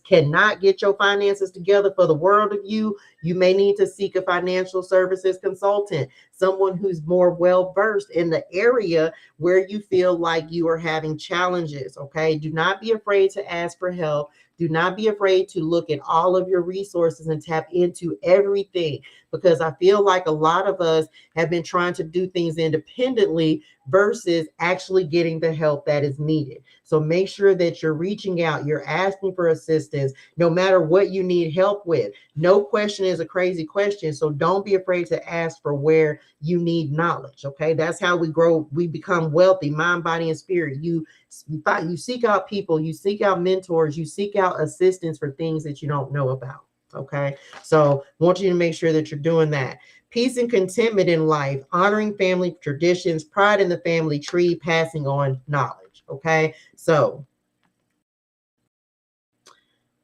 cannot get your finances together for the world of you, you may need to seek a financial services consultant, someone who's more well-versed in the area where you feel like you are having challenges, okay? Do not be afraid to ask for help. Do not be afraid to look at all of your resources and tap into everything, because I feel like a lot of us have been trying to do things independently versus actually getting the help that is needed. So make sure that you're reaching out, you're asking for assistance, no matter what you need help with. No question is a crazy question. So don't be afraid to ask for where you need knowledge. Okay. That's how we grow. We become wealthy, mind, body, and spirit. You seek out people, you seek out mentors, you seek out assistance for things that you don't know about. Okay. So I want you to make sure that you're doing that. Peace and contentment in life, honoring family traditions, pride in the family tree, passing on knowledge. Okay. So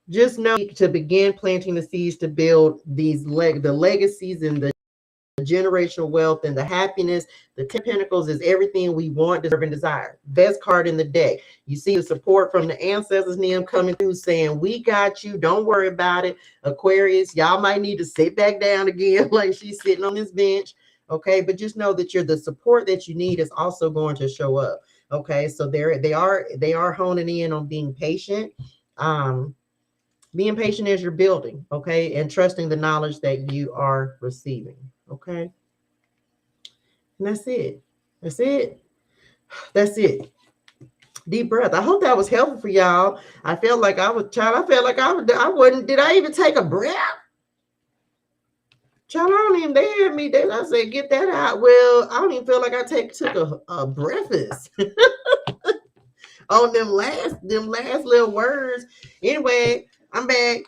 just know to begin planting the seeds to build the legacies and the generational wealth and the happiness. The 10 Pentacles is everything we want, deserve, and desire. Best card in the deck. You see the support from the ancestors, Nim, coming through saying, we got you. Don't worry about it. Aquarius, y'all might need to sit back down again like she's sitting on this bench. Okay, but just know that the support that you need is also going to show up. Okay, so they are honing in on being patient. Being patient as you're building, okay, and trusting the knowledge that you are receiving. Okay. And that's it. That's it. That's it. Deep breath. I hope that was helpful for y'all. I felt like I was, child. I felt like I wouldn't. Did I even take a breath? Child, I don't even dare me. I said, get that out. Well, I don't even feel like I took a breakfast on them last little words. Anyway, I'm back.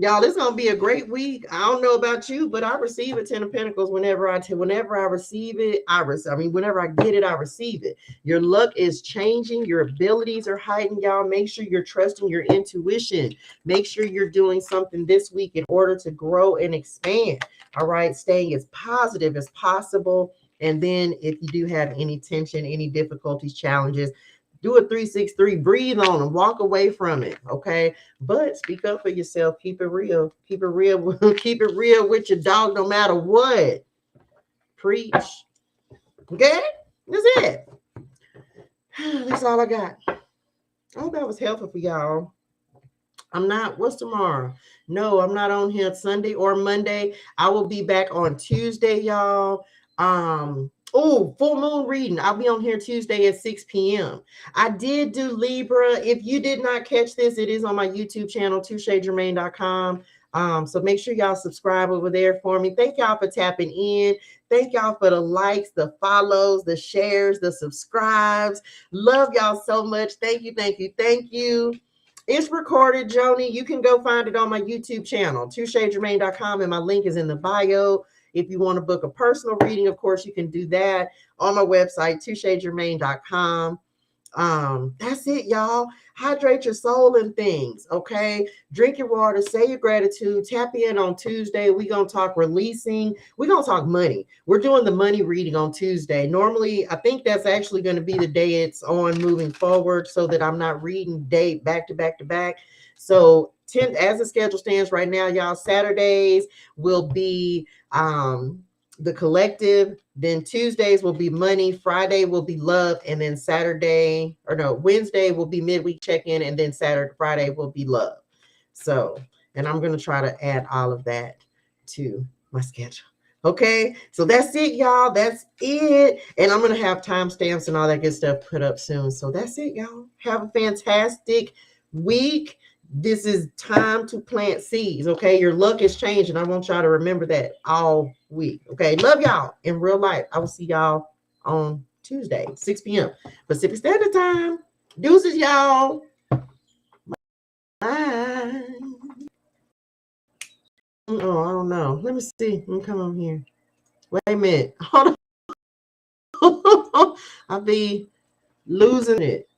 Y'all, this is gonna be a great week. I don't know about you, but I receive a 10 of Pentacles whenever I receive it. Whenever I get it, I receive it. Your luck is changing. Your abilities are heightened, y'all. Make sure you're trusting your intuition. Make sure you're doing something this week in order to grow and expand. All right, staying as positive as possible. And then if you do have any tension, any difficulties, challenges, do a 363, breathe on them, walk away from it. Okay. But speak up for yourself. Keep it real. Keep it real. Keep it real with your dog, no matter what. Preach. Okay. That's it. That's all I got. I hope that was helpful for y'all. What's tomorrow? No, I'm not on here Sunday or Monday. I will be back on Tuesday, y'all. Full moon reading. I'll be on here Tuesday at 6 p.m. I did do Libra. If you did not catch this, it is on my YouTube channel, touchegermain.com. So make sure y'all subscribe over there for me. Thank y'all for tapping in. Thank y'all for the likes, the follows, the shares, the subscribes. Love y'all so much. Thank you, thank you, thank you. It's recorded, Joni. You can go find it on my YouTube channel, TwoShadesRemain.com, and my link is in the bio. If you want to book a personal reading, of course, you can do that on my website, TwoShadesRemain.com. That's it, y'all. Hydrate your soul and things, okay? Drink your water, say your gratitude, tap in on Tuesday. We're gonna talk releasing, we're gonna talk money. We're doing the money reading on Tuesday. Normally, I think that's actually going to be the day it's on moving forward, so that I'm not reading date back to back to back. So 10, as the schedule stands right now, y'all, Saturdays will be the collective, then Tuesdays will be money, Friday will be love, and then Wednesday will be midweek check-in, and then Friday will be love. So, and I'm going to try to add all of that to my schedule. Okay, so that's it, y'all. That's it. And I'm going to have timestamps and all that good stuff put up soon. So that's it, y'all. Have a fantastic week. This is time to plant seeds, okay? Your luck is changing. I want y'all to remember that all week, okay? Love y'all in real life. I will see y'all on Tuesday, 6 p.m. Pacific Standard Time. Deuces, y'all. Bye. Oh, I don't know. Let me see. Let me come on here. Wait a minute. Hold on. I'll be losing it.